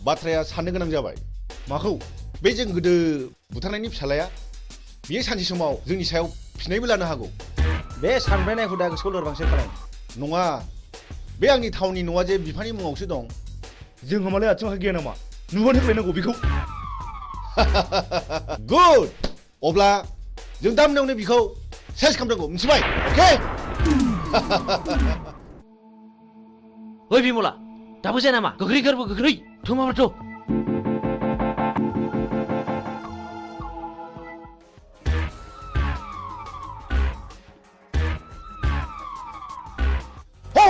बाथ्राया साननो गोनां जाबाय माखौ बे जों गोदो बुथारनायनि फिसालाया बियो सानसे समाव जोंनि सायाव फिनायबो लानो हागौ बे सानब्रेनाय हुदा गोसोखौ लोरबांसो खालामो नङा बे आंनि थावनि न'आ जे बिफानि मुङावसो दं जोंहा मालाय आथिं आखाइ गैया नामा नुबानो होलायनांगौ बेखौ गुड अब्ला जों दा मोनायावनो बिखौ सेस खालामनांगौ मिथिबाय अके ओइ बिमला दाबो जाया नामा गोख्रै गारबो गोख्रै थुमाबाथ'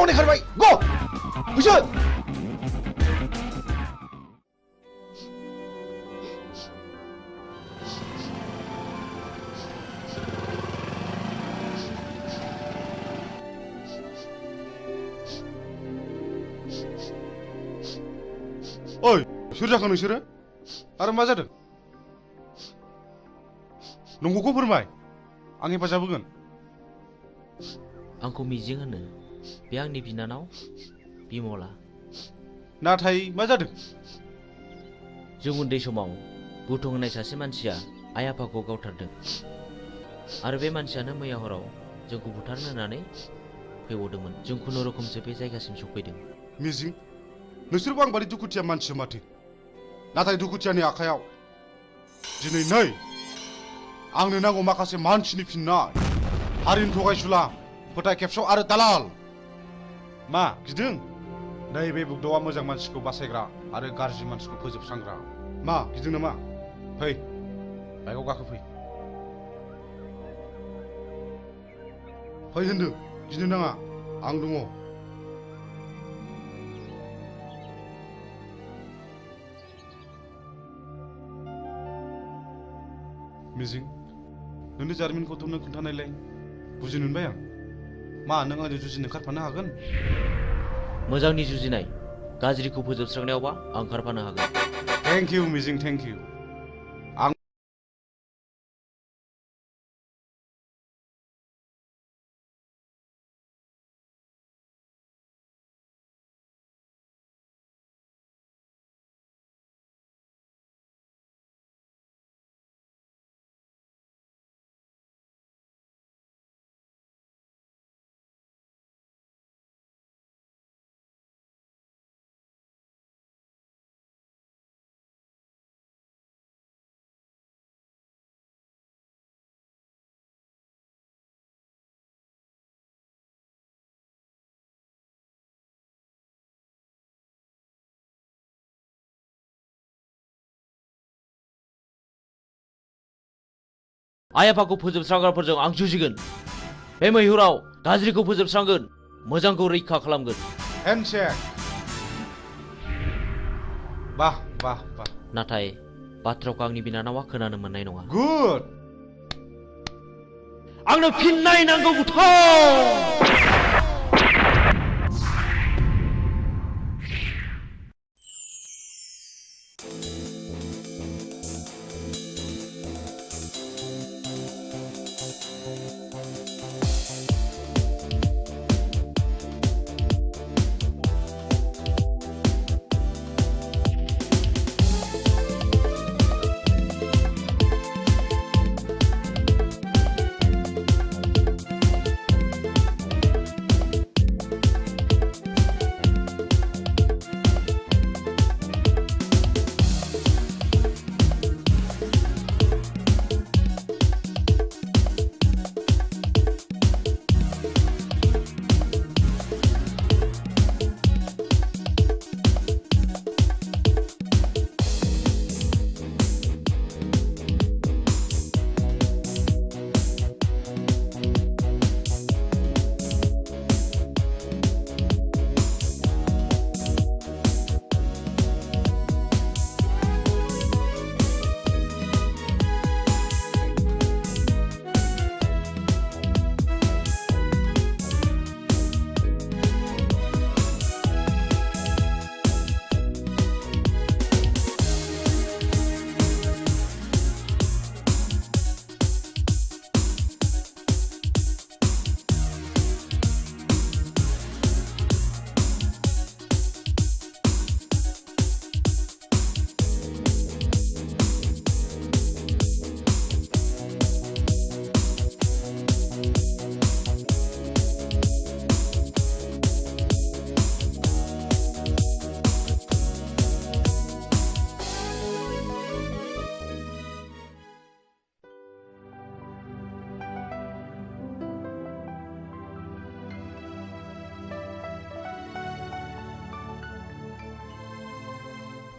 हनै खारबाय गो फैसो ओइ सोर जाखो नोंसोरो आरो मा जादों नंगौखौ फोरमाय आं हेफाजाब होगोन आंखौ मिजिं होनो बे आंनि बिनानाव बिमला नाथाय मा जादों जों उन्दै समाव बुथु होननाय सासे मानसिया आइ आफाखौ गावथारदों आरो बे मानसियानो मैया हराव जोंखौ बुथारनो होननानै फैबावदोंमोन जों खुनुरुखुमसो बे जायगासिम सफैदों मिजिं नोंसोरबो आं बादि दुखुथिया मानसि माथो नाथाय दुखुथियानि आखायाव दिनै नै आंनो नांगौ माखासे मानसिनि फिननाय हारिनि थगायसुला फोथाय खेबस' आरो दालाल मा गिदों नैबे बुगदावा मोजां मानसिखौ बासायग्रा आरो गाज्रि मानसिखौ फोजोबस्रांग्रा मा गिदों नामा फै बाइकआव गाखोफै फै होनदों गिनो नाङा आं दङ मिजिं नोंनि जारिमिनखौथ' नों खोन्थानायलाय बुजिनो मोनबाय आं मा नों आंजों जुजिनो ओंखारफानो हागोन मोजांनि जुजिनाय गाज्रिखौ फोजोबस्रांनायावबा आं ओंखारफानो हागोन थेंक इउ मिजिं थेंक इउ आइ आफाखौ फोजोबस्रांग्राफोरजों आं जुजिगोन बे मैहुराव गाज्रिखौ फोजोबस्रांगोन मोजांखौ रैखा खालामगोन हेन्डशेक बाह बाह बाह नाथाय बाथ्राखौ आंनि बिनानावा खोनानो मोननाय नङा गुड आंनो फिननाय नांगौ बुथार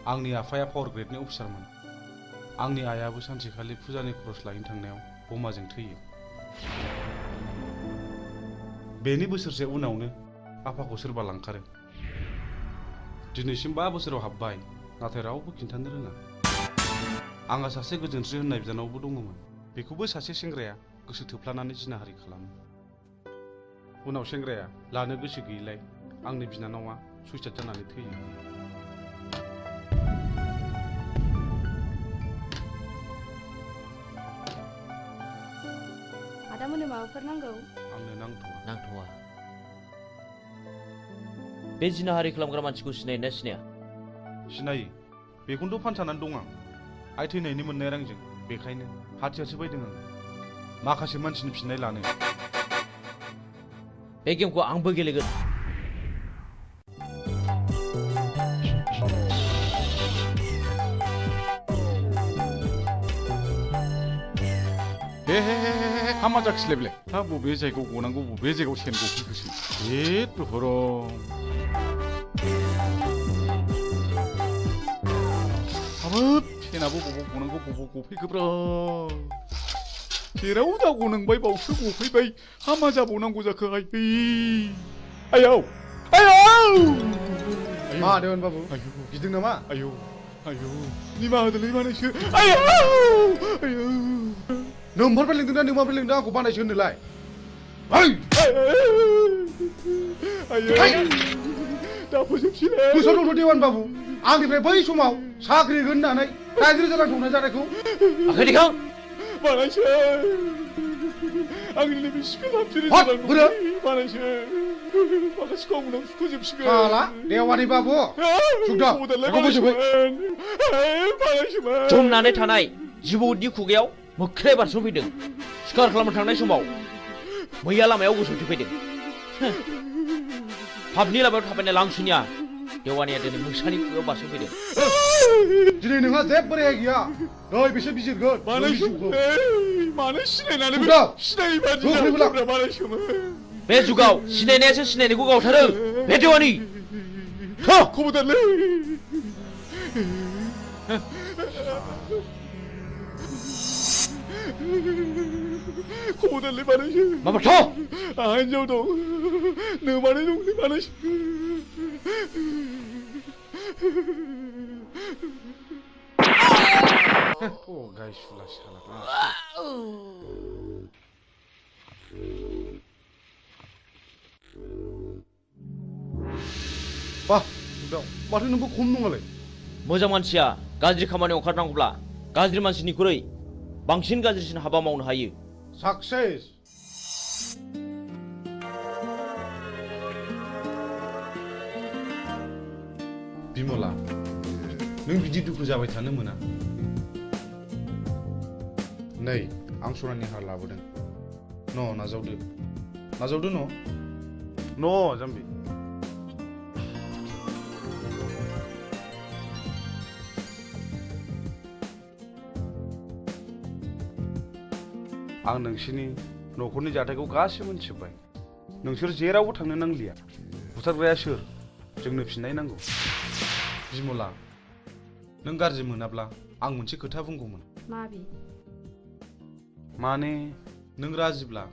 आंनि आफाया पावार ग्रेडनि अफिसारमोन। आंनि आइयाबो सानसेखालि फुजानि खरस लायनो थांनायाव बमाजों थैयो। बेनि बोसोरसे उनावनो आफाखौ सोरबा लांखारो। दिनैसिम 5 बोसोराव हाबबाय, नाथाय रावबो खिन्थानो रोङा। आंहा सासे गोजोनस्रि होननाय बिनानावबो दङमोन। बेखौबो सासे सेंग्राया गोसो थोफ्लानानै जिनाहारि खालामो। उनाव सेंग्राया लानो गोसो गैयिलाय आंनि बिनानावा सुइसाइड जानानै थैयो। आदामोननो माबाफोर नांगौ? आंनो नांथ'वा। बे जिनाहारि खालामग्रा मानसिखौ सिनायोना सिनाया? सिनायो, बेखौनोथ' फानसानानै दं आं। आइ थैनायनि मोननाय रांजों, बेखायनो हाथियारसो बायदों आं माखासे मानसिनि फिननाय लानो। बे गेमखौ आंबो गेलेगोन। हे हामा जाखिलायबाय। हा बबे जायगायाव गनांगौ बबे जायगायाव सेन गफैखोसै। हर' हाबाब सेनाबो बबाव गनांगौ बबाव गफैखोब्रा। जेराव दा गनांबाय बावसो गफैबाय। हामा जाबावनांगौ जाखो आयौ मा देवन बाबु गिदों नामा? आयौ निमाहा होदोलै बानायसो। नोंफोरबाय लिंदोंना नोंमाफोर लिंदों आंखौ बानायसो होनोलाय? दा फोजोबसैलै। गोसोआव दंथ' देवान बाबु, आंनिफ्राय बै समाव साख्रि होगोन होननानै दाइनजि रोजा रां दंना जानायखौ। आखाइ दिखां। बानायसो आंनि नैबे सिफिल हाबजेरै बानायसो माखासेखौ उनाव सुख'जोबसिगोन। हाला देवानि बाबु सुखदा बेखौ बोजोबै। जमनानै थानाय जिबौनि खुगायाव मोख्राया बारस'फैदों। सिखार खालामनो थांनाय समाव मैया लामायाव गसंथेफैदों। पाबनि लामायाव थाबायनाय लांसुनिया देवानिया दिनै मोसानि खुगायाव बारस'फैदों। दिनै नोंहा जेबो रेहाय गैया। नै बिसोर बिजिरगोन। मानो सिनायनानै सिनायै बादि बानायसोमोन। बे जुगाव सिनायनायासो सिनायनायखौ गावथारो। बे देवानि खबरदारलै। खबरदारलै बानायसो। माबाथ' आंहा हिनजाव दं, नोमानै दंलै बानायसो। गायसुला साला। बाह माथो नोंबो खम नङालाय। मोजां मानसिया गाज्रि खामानियाव ओंखारनांगौब्ला गाज्रि मानसिनिख्रुइ बांसिन गाज्रिसिन हाबा मावनो हायो। साक्सेस। बिमला, नों बिदि दुखु जाबाय थानो मोना। नै आं सनानि हार लाबोदों। नाजावदो न' जाम्बि। आं नोंसोरनि न'खरनि जाथायखौ गासिबो मोनथिजोब्बाय। नोंसोर जेरावबो थांनो नांलिया। बुथारग्राया सोर? जोंनो फिननाय नांगौ। बिमला, नों गाज्रि मोनाब्ला आं मोनसे खोथा बुंगौमोन। माने नों राजिब्ला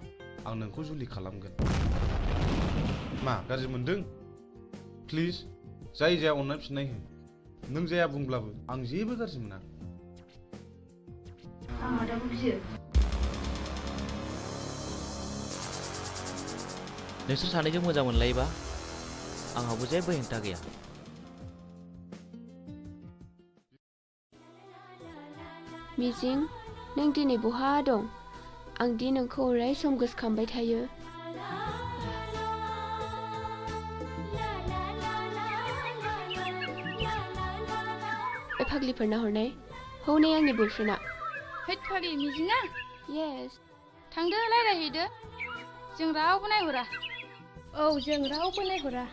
आं नोंखौ जुलि खालामगोन। मा गाज्रि मोनदों? प्लिज जाय जाया अननाय फिननाय हो। नों जाया बुंब्लाबो आं जेबो गाज्रि मोना। नोंसोर सानैजों मोजां मोनलायोबा आंहाबो जेबो हेंथा गैया। मिजिं, नों दिनै बहा दं? आं दि नोंखौ अराय सम गोसोखांबाय थायो। बे फाग्लिफोरना हरनाय हौनै आंनि बयफ्रेन्डआ। हैद फाग्लि मिजिङा? येस। थांदो रायज्लायहैदो। जों रावबो नायहरा। औ जों रावबो नायहरा।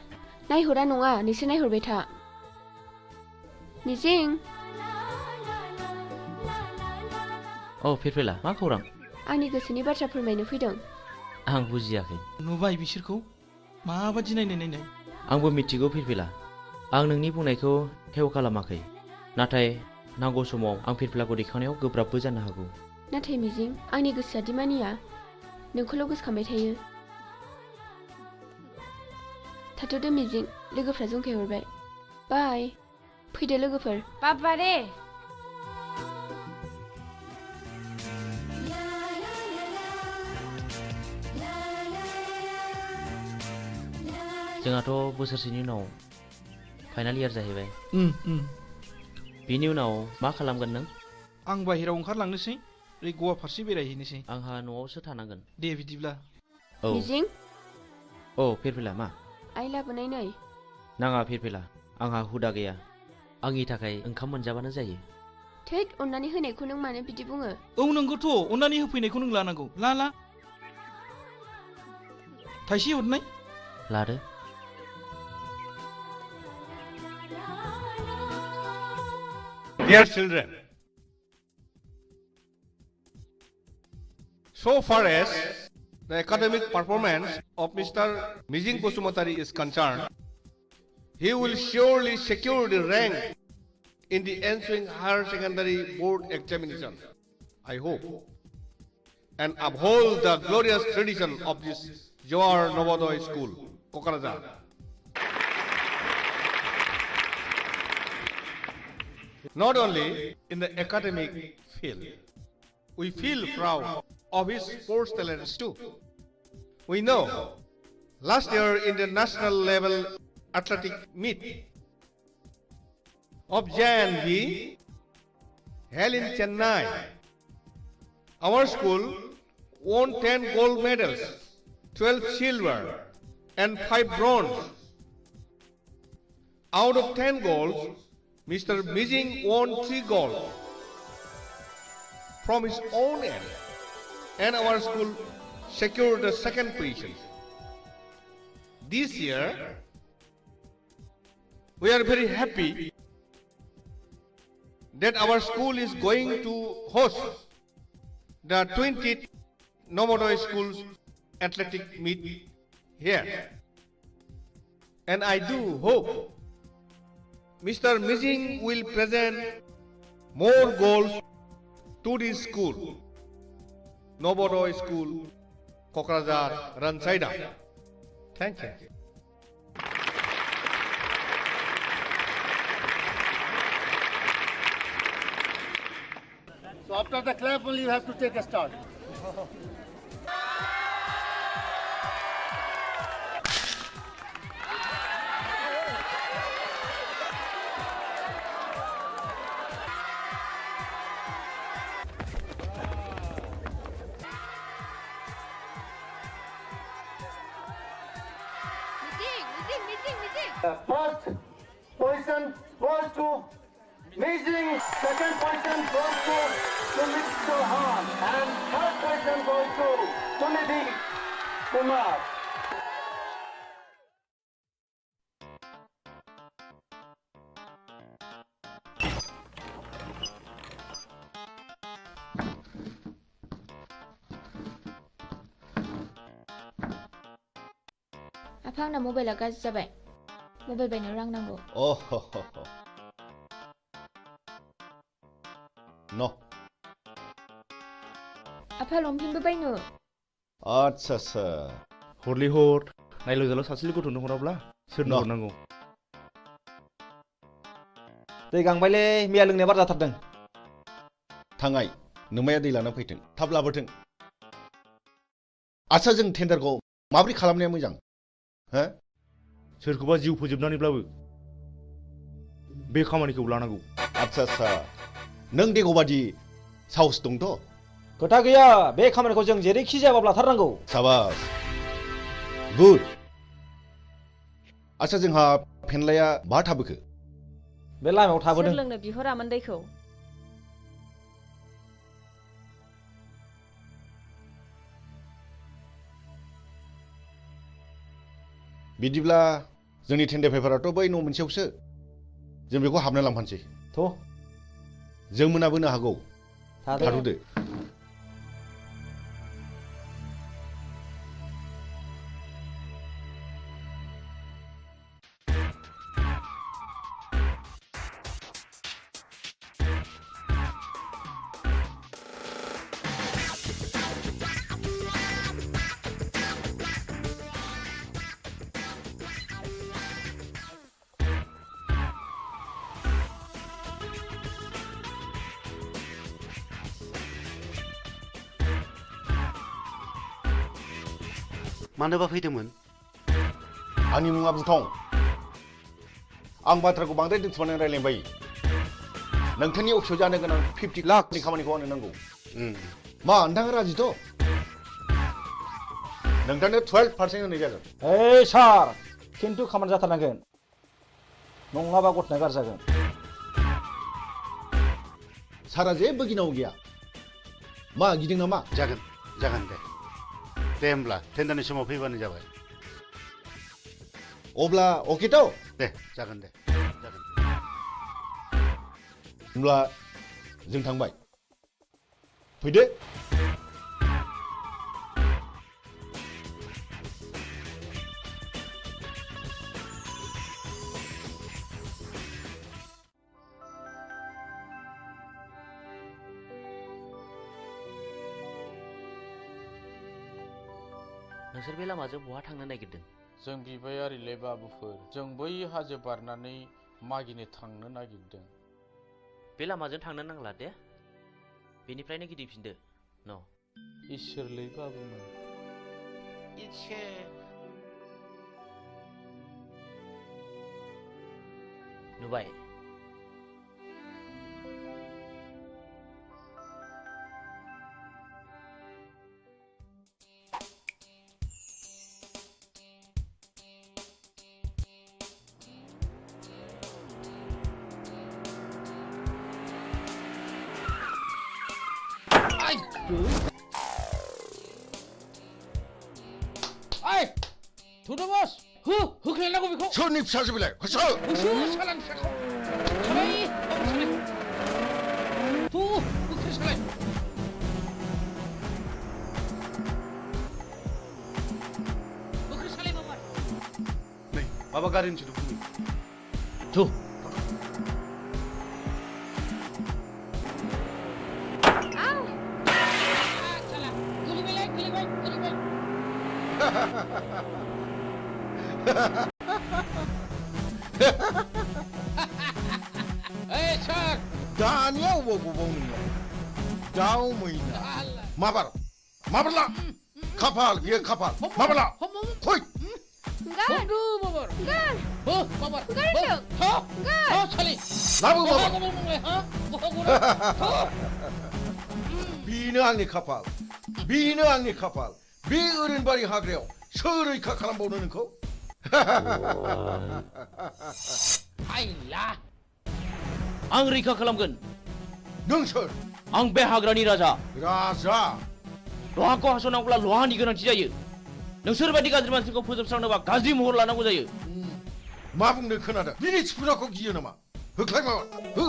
नायहरा नङा, नोंसोर नायहरबाय था। मिजिं। औ फिरफिला, मा खौरां? आंनि गोसोनि बाथ्रा फोरमायनो फैदों। आं बुजियाखै। नुबाय बिसोरखौ माबादि नायनाय। आंबो मिथिगौ फिरफिला। आं नोंनि बुंनायखौ हेव खालामाखै। नाथाय नांगौ समाव आं फिरफिलाखौ दैखांनायाव गोब्राबबो जानो हागौ। नाथाय मिजिं आंनि गोसोआ दि मानिया नोंखौल' गोसोखांबाय थायो। थाथ'दो मिजिं, लोगोफ्रा जंखायहरबाय। बाय। फैदो लोगोफोर। बाबा रे जोंहाथ' बोसोरसेनि उनाव फाइनाल इयार जाहैबाय। बिनि उनाव मा खालामगोन नों? आं बाहेरायाव ओंखारलांनोसै, ओरै गवा फारसे बेरायहैनोसै। आंहा न'आवसो थानांगोन। दे बिदिब्ला। औ मिजिं औ फिरफिला मा? आइ लाबोनाय नै। नाङा फिरफिला, आंहा हुदा गैया। आंनि थाखाय ओंखाम मोनजाबानो जायो। थैद, अननानै होनायखौ नों मानो बिदि बुङो? औ नंगौथ', अननानै होफैनायखौ नों लानांगौ। ला थाइसे हरनाय। लादो। Dear children, so far as the academic performance of Mr. Mijing Kusumatari is concerned, he will surely secure the rank in the ensuing higher secondary board examination, I hope, and uphold the glorious tradition of this Johar Navodaya School, Kokarajar. Not only in the academic field, we feel proud of his sports talents too. We know last year in the national level athletic meet of JNV held in Chennai, our school won 10 gold medals, 12 silver and 5 bronze. Out of 10 golds, Mr. Mijing won 3 gold from his own end, and our school secured the second position. This year, we are very happy that our school is going to host the 20th Navodaya Schools athletic meet here. And I do hope Mr. Mijing will present more goals to this school, Navodaya School, Kokarajar, Ransaida. Thank you. So after the clap only you have to take a start. First position goes to Mijing, second position goes to Sumit Chauhan, and third position goes to Sunidhi Kumar. आफा आंना मबाइला गाज्रि जाबाय। Mobile बायनो रां नांगौ। न आफा लंपेन्टबो बायनो। आच्छा हरलै हर, नायल' जाल' सासेल' गथ'नो हराब्ला सोरनो न' हरनांगौ? दै गांबायलै, मैया लोंनाया बार जाथारदों। थांगाय नोमाया दै लाना फैथों, थाब लाबोथों। आच्छा, जों टेन्डारखौ माबोरै खालामनाया मोजां? हो? सोरखौबा जिउ फोजोबनानैब्लाबो बे खामानिखौ लानांगौ। आच्छा, नों देग'बादि साहस दंथ'? खोथा गैया, बे खामानिखौ जों जेरैखि जायाबाबो लाथारनांगौ। साबास, गुड। आच्छा, जोंहा फेनलाया बहा थाबोखो? बे लामायाव थाबोदों। सोर लोंनो बिहरामोन दैखौ? बिदिब्ला जोंनि टेन्डार पेपाराथ' बै न' मोनसेयावसो, जों बेखौ हाबना लांफानोसै। थ' जों मोनाबोनो हागौ। थादो। मानोबा फैदोंमोन? आंनि मुङा बुथं। आं बाथ्राखौ बांद्राय दोनथुमनानै रायलायबाय। नोंथांनि अफिसाव जानो गोनां 50 लाखनि खामानिखौ आंनो नांगौ। मा नोंथाङा राजिथ'? नोंथांनो 12% होनाय जागोन। ओइ सार, खिन्थु खामानि जाथारनांगोन। नङाबा गथ'ना गारजागोन। सारा जेबो गिनांगौ गैया। मा गिदों नामा? जागोन दे। दे होमब्ला टेन्डारनि समाव फैबानो जाबाय। अब्ला अकेथ'? दे जागोन दे। होमब्ला जों थांबाय। फैदो। नोंसोर बे लामाजों बहा थांनो नागिरदों? जों बिबायारिले बाबुफोर, जों बै हाजो बारनानै मागिनो थांनो नागिरदों। बे लामाजों थांनो नांला दे। बेनिफ्रायनो गिदिंफिनदो। न'। इसोरलै बाबुमोन। नुबाय। 도도 बस होख्लायनांगौ बेखौ सोरनि फिसासो बेलाय होसो सालान फिसाखौ सालाय होख्लाय सालाय होख्लाय सालाय बाबा नै माबा गारिनि सोदोब खोनायो दानिया अबाव नोंलाय दाउ मैना माबारला खाफाल बियो खाफाल माबारला फै बेनो आंनि खाफाल बे ओरैनबारि हाग्रायाव सोर रैखा खालामबावनो नोंखौ आं रैखा खालामगोन। नों सोर? आं बे हाग्रानि राजा। लहाखौ हास'नांगौब्ला लहानि गोनांथि जायो। नोंसोर बायदि गाज्रि मानसिखौ फोजोबस्रांनोबा गाज्रि महर लानांगौ जायो। मा बुंनो खोनादों? बिनि थिफुनाखौ गियो नामा? होख्लाय माबा हो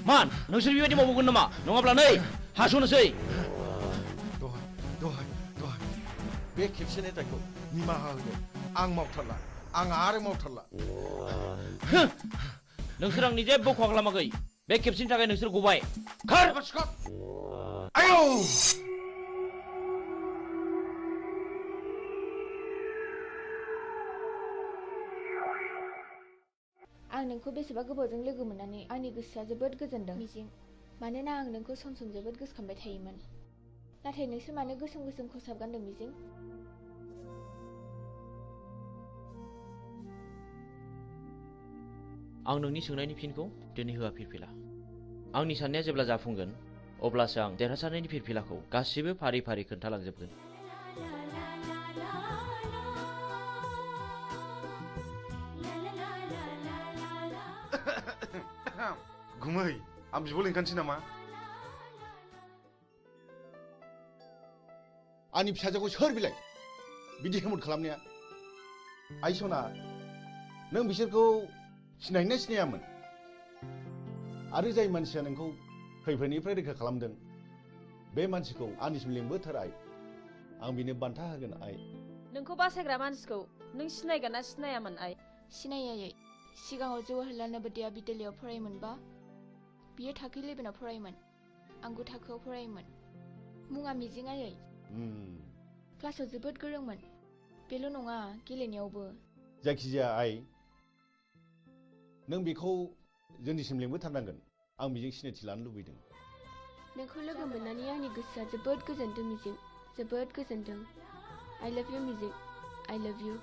मान नोंसोर बेबायदि मावगोन नामा? नङाब्ला नै हास'नोसै। दहाय बे खेबसेनि दायखौ निमाहा होदो। आं मावथारला आरो मावथारला। नोंसोर आंनि जेबो खहा खालामाखै। बे खेबसेनि थाखाय नोंसोर गबाय। खार आयौ आं नोंखौ बेसेबा गोबावजों लोगो मोननानै आंनि गोसोआ जोबोद गोजोनदों मिजिं। मानोना आं नोंखौ सम सम जोबोद गोसोखांबाय थायोमोन। नाथाय नोंसोर मानो गोसोम खसाब गानदों मिजिं? आं नोंनि सोंनायनि फिनखौ दिनै होआ फिरफिला। आंनि साननाया जेब्ला जाफुंगोन अब्लासो आं देरहासारनायनि फिरफिलाखौ गासिबो फारि फारि खोन्थालांजोबगोन। गुमै आं बिब' लिंखानोसै नामा? आंनि फिसाजोखौ सोर बिलाय बिदि हेमत खालामनाया? आइ सना नों बिसोरखौ सिनायना सिनायामोन? आरो जाय मानसिया नोंखौ खैफोदनिफ्राय रैखा खालामदों बे मानसिखौ आंनिसिम लिंबोथार आइ आं बिनो बान्था होगोन आइ नोंखौ बासायग्रा मानसिखौ नों सिनायगोन ना सिनायामोन आइ सिनायै सिगाङाव जवाहरलाल नवोदया बिद्यालयआव फरायोमोनबा बियो थाखो 11आव फरायोमोन आं 9 थाखोआव फरायोमोन मुङा मिजिं आयै क्लासाव जोबोद गोरोंमोन बेल' नङा गेलेनायावबो जायखिजाया आइ नों बेखौ जोंनिसिम लिंबोथारनांगोन आं बेजों सिनायथि लानो लुबैदों नोंखौ लोगो मोननानै आंनि गोसोआ जोबोद गोजोनदों मिजिं जोबोद गोजोनदों I love you मिजिं I love you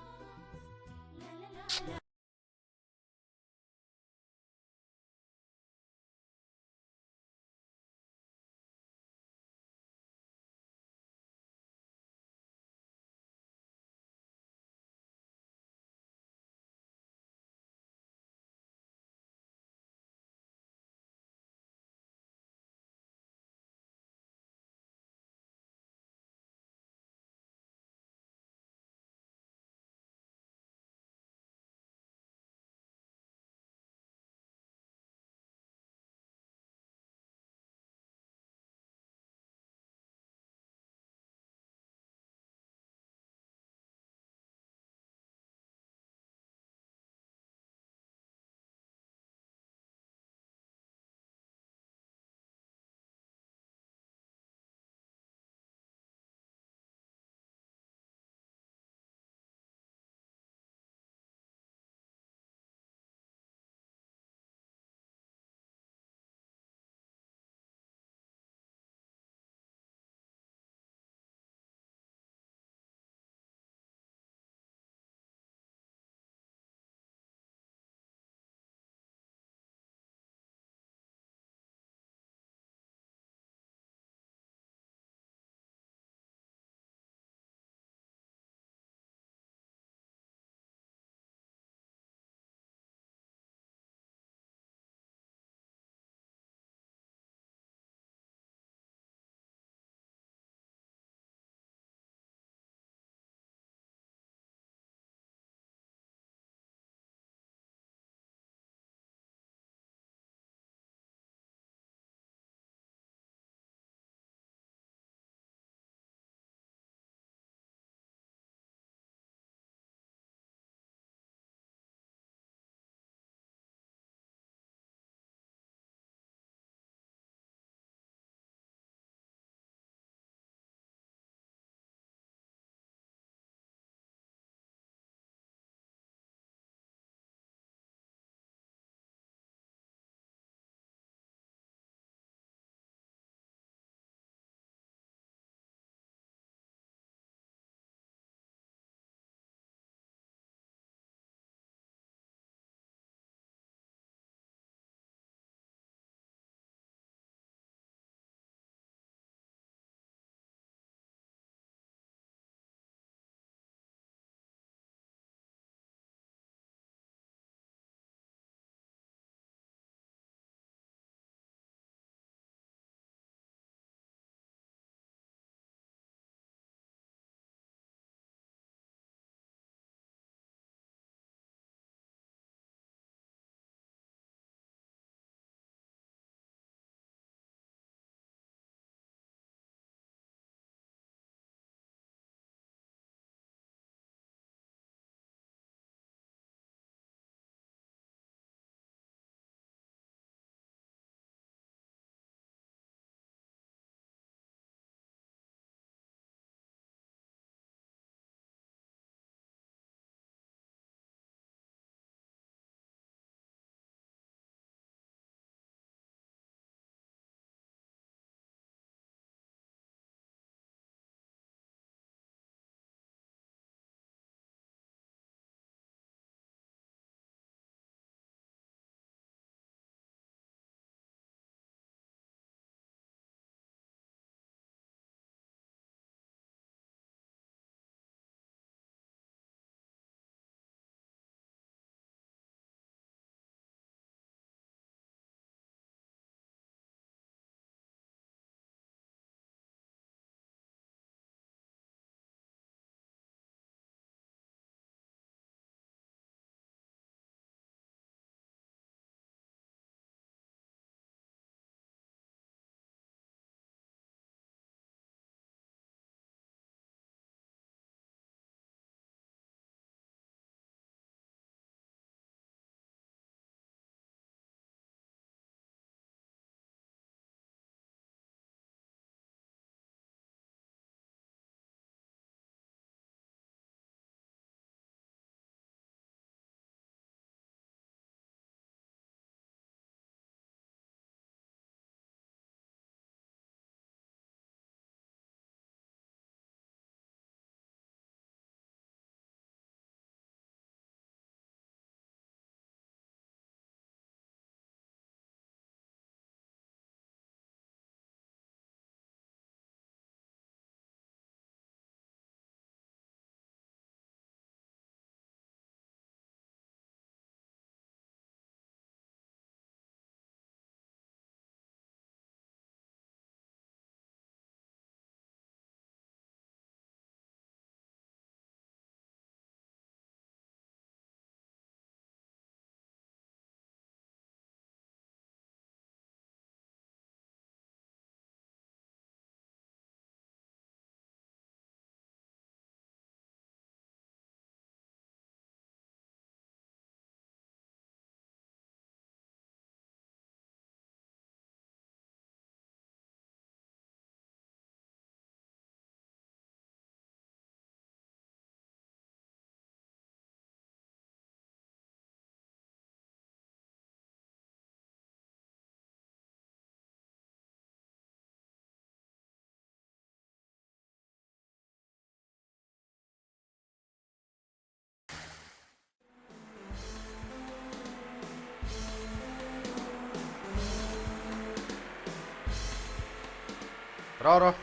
र'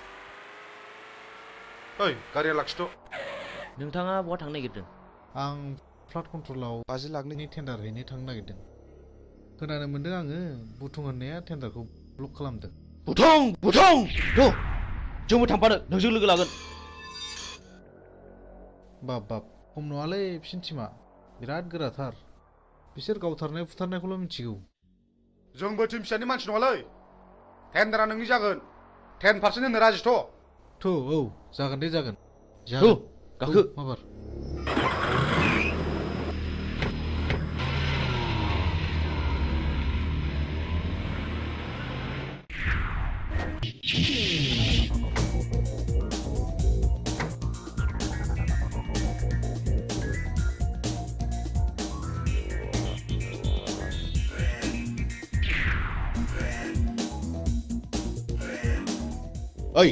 ओइ गारिया लाखिथ'। नोंथाङा बहा थांनो नागिरदों? आं फ्लाड कन्ट्रलाव 50 लाखनि टेन्डार हैनो थांनो नागिरदों। खोनानो मोनदों आङो बुथुं होननाया टेन्डारखौ ब्लक खालामदों। बुथुं थ' जोंबो थांफानो नोंजों लोगो लागोन। बाब खम नङालै बिसिनि टिमा बिराद गोराथार। बिसोर गावथारनाय फुथारनायखौल' मिथिगौ। जोंबो टिम फिसानि मानसि नङालै। टेन्डारा नोंनि जागोन। 10% होनो राजिथ'। औ जागोन दे जागोन। गाखो माबार। ओइ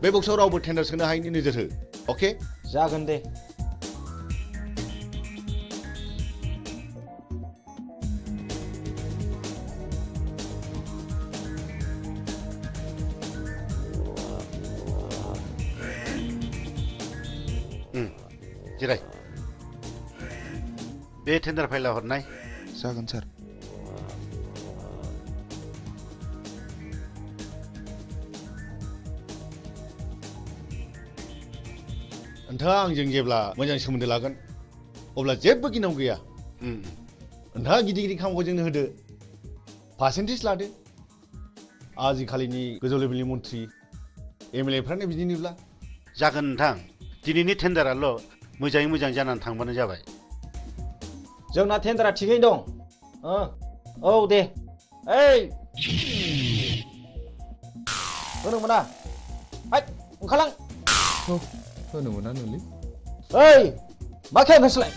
बे बक्सआव रावबो टेन्डार सोनो हायैनि नोजोर हो अके जागोन दे जिराय बे टेन्डार फाइला हरनाय जागोन सार नोंथाङा आंजों जेब्ला मोजां सोमोन्दो लागोन अब्ला जेबो गिनांगौ गैया नोंथाङा गिदिर गिदिर खामानिखौ जोंनो होदो पार्सेन्टेज लादो आजिखालिनि गोजौ लेभेलनि मन्थ्रि एमएलए फ्रानो बिदिनोब्ला जागोन नोंथां दिनैनि टेन्डाराल' मोजाङै मोजां जानानै थांबानो जाबाय जोंना टेन्डारा थिगैनो दं औ दे ओइ होनो मोना ओंखारलां होनो मोना नोंलै ओइ मा खेब नोंसोरलाय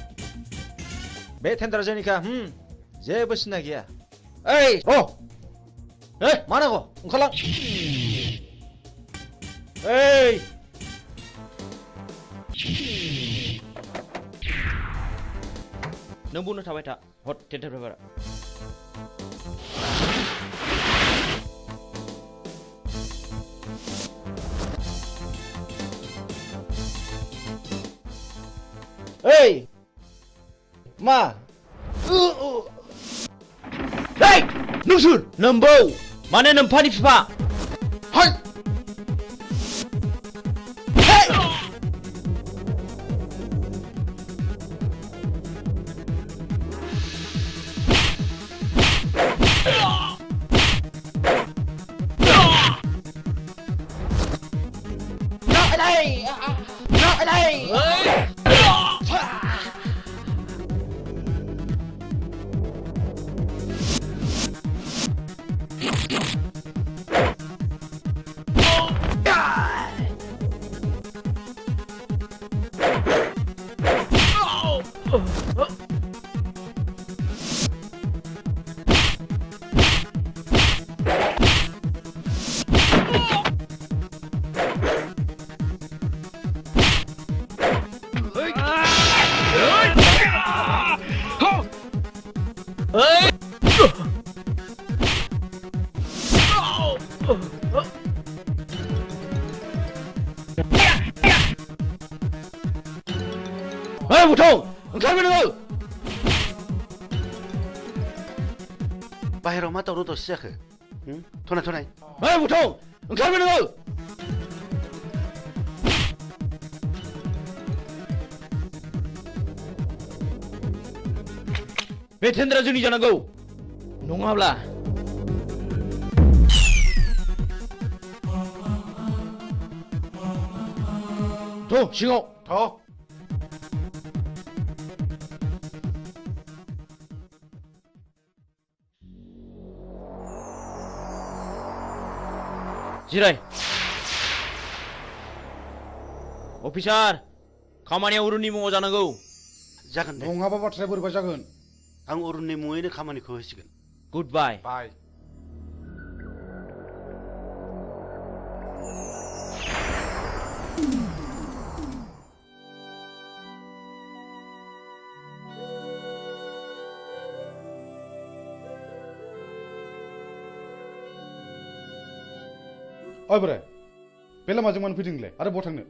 बे टेन्डारा जोंनिखा जेबो सिन्था गैया ओइ मा नांगौ ओंखारलां ओइ नों बुंनो थाबाय था हट टेन्डार पेपारा ओइ मा ओइ नोंसोर नोम्बौ माने नोम्फानि बिफा बुथुं ओंखारबाय नोङो बाहेराव मा दावराव दावसि जाखो थनाय बुथुं ओंखारबाय नोङो बे टेन्डारा जोंनि जानांगौ नङाब्ला थ' सिङाव जिराय अफिसार खामानिया अरुणनि मुङाव जानांगौ जागोन दे नङाबा बाथ्राया बोरैबा जागोन आं अरुणनि मुङैनो खामानिखौ होसिगोन गुड बाय ओइ बोराय बे लामाजों मानो फैदों नोंलाय आरो बहा थांनो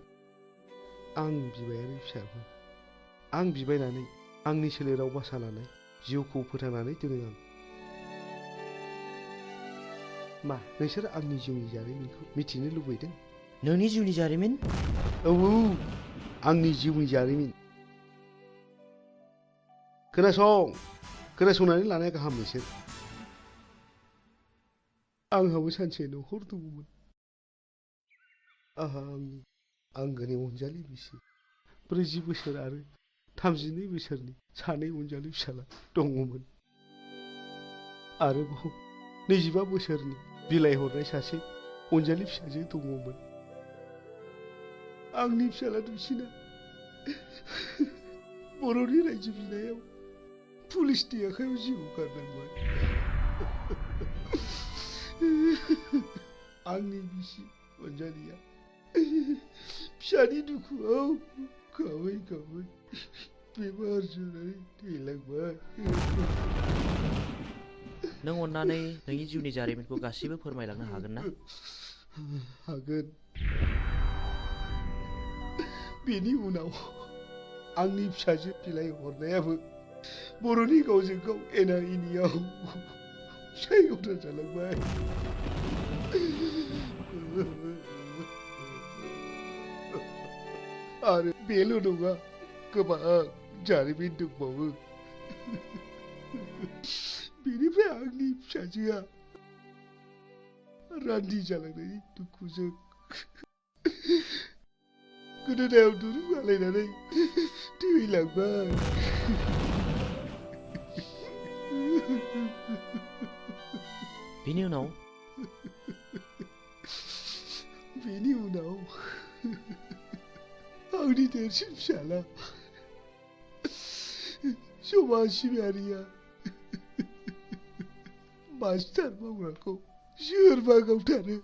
आं बिबायारि फिसाफोर आं बिबायनानै आंनि सोलेराव बासा लानाय जिउखौ फोथांनानै दोनो आं मा नोंसोर आंनि जिउनि जारिमिनखौ मिथिनो लुबैदों नोंनि जिउनि जारिमिन औ आंनि जिउनि जारिमिन खोनासंनानै लानाया गाहाम नोंसोर आंहाबो सानसे न'खर दङमोन आंहा आंनि आंगोनि अनजालि बिसि 40 बोसोर आरो 32 बोसोरनि सानै अनजालि फिसाला दङमोन आरोबाव 25 बोसोरनि बिलाइ हरनाय सासे अनजालि फिसाजो दङमोन आंनि फिसाला दुइसिना बर'नि रायजो बिनायाव पुलिसनि आखायाव जिउ गारनांबाय आंनि बिसि अनजालिया फिसानि दुखुआव गाबै गाबै बेमार जानानै थैलांबाय नों अन्नानै नोंनि जिउनि जारिमिनखौ गासिबो फोरमायलांनो हागोन ना हागोन बेनि उनाव आंनि फिसाजो बिलाइ हरनायाबो बर'नि गावजों गाव एना एनियाव फिसाय गथा जालांबाय आरो बेल' नङा गोबां जारिमिन दंबावो बेनिफ्राय आंनि फिसाजोआ रान्दि जालांनायनि दुखुजों गोदोनायाव दुरुं आलायनानै थैलांबाय बेनि उनाव आंनि देरसिन फिसाला समाज सिबियारिया मास्टार मावग्राखौ सोरबा गावथारो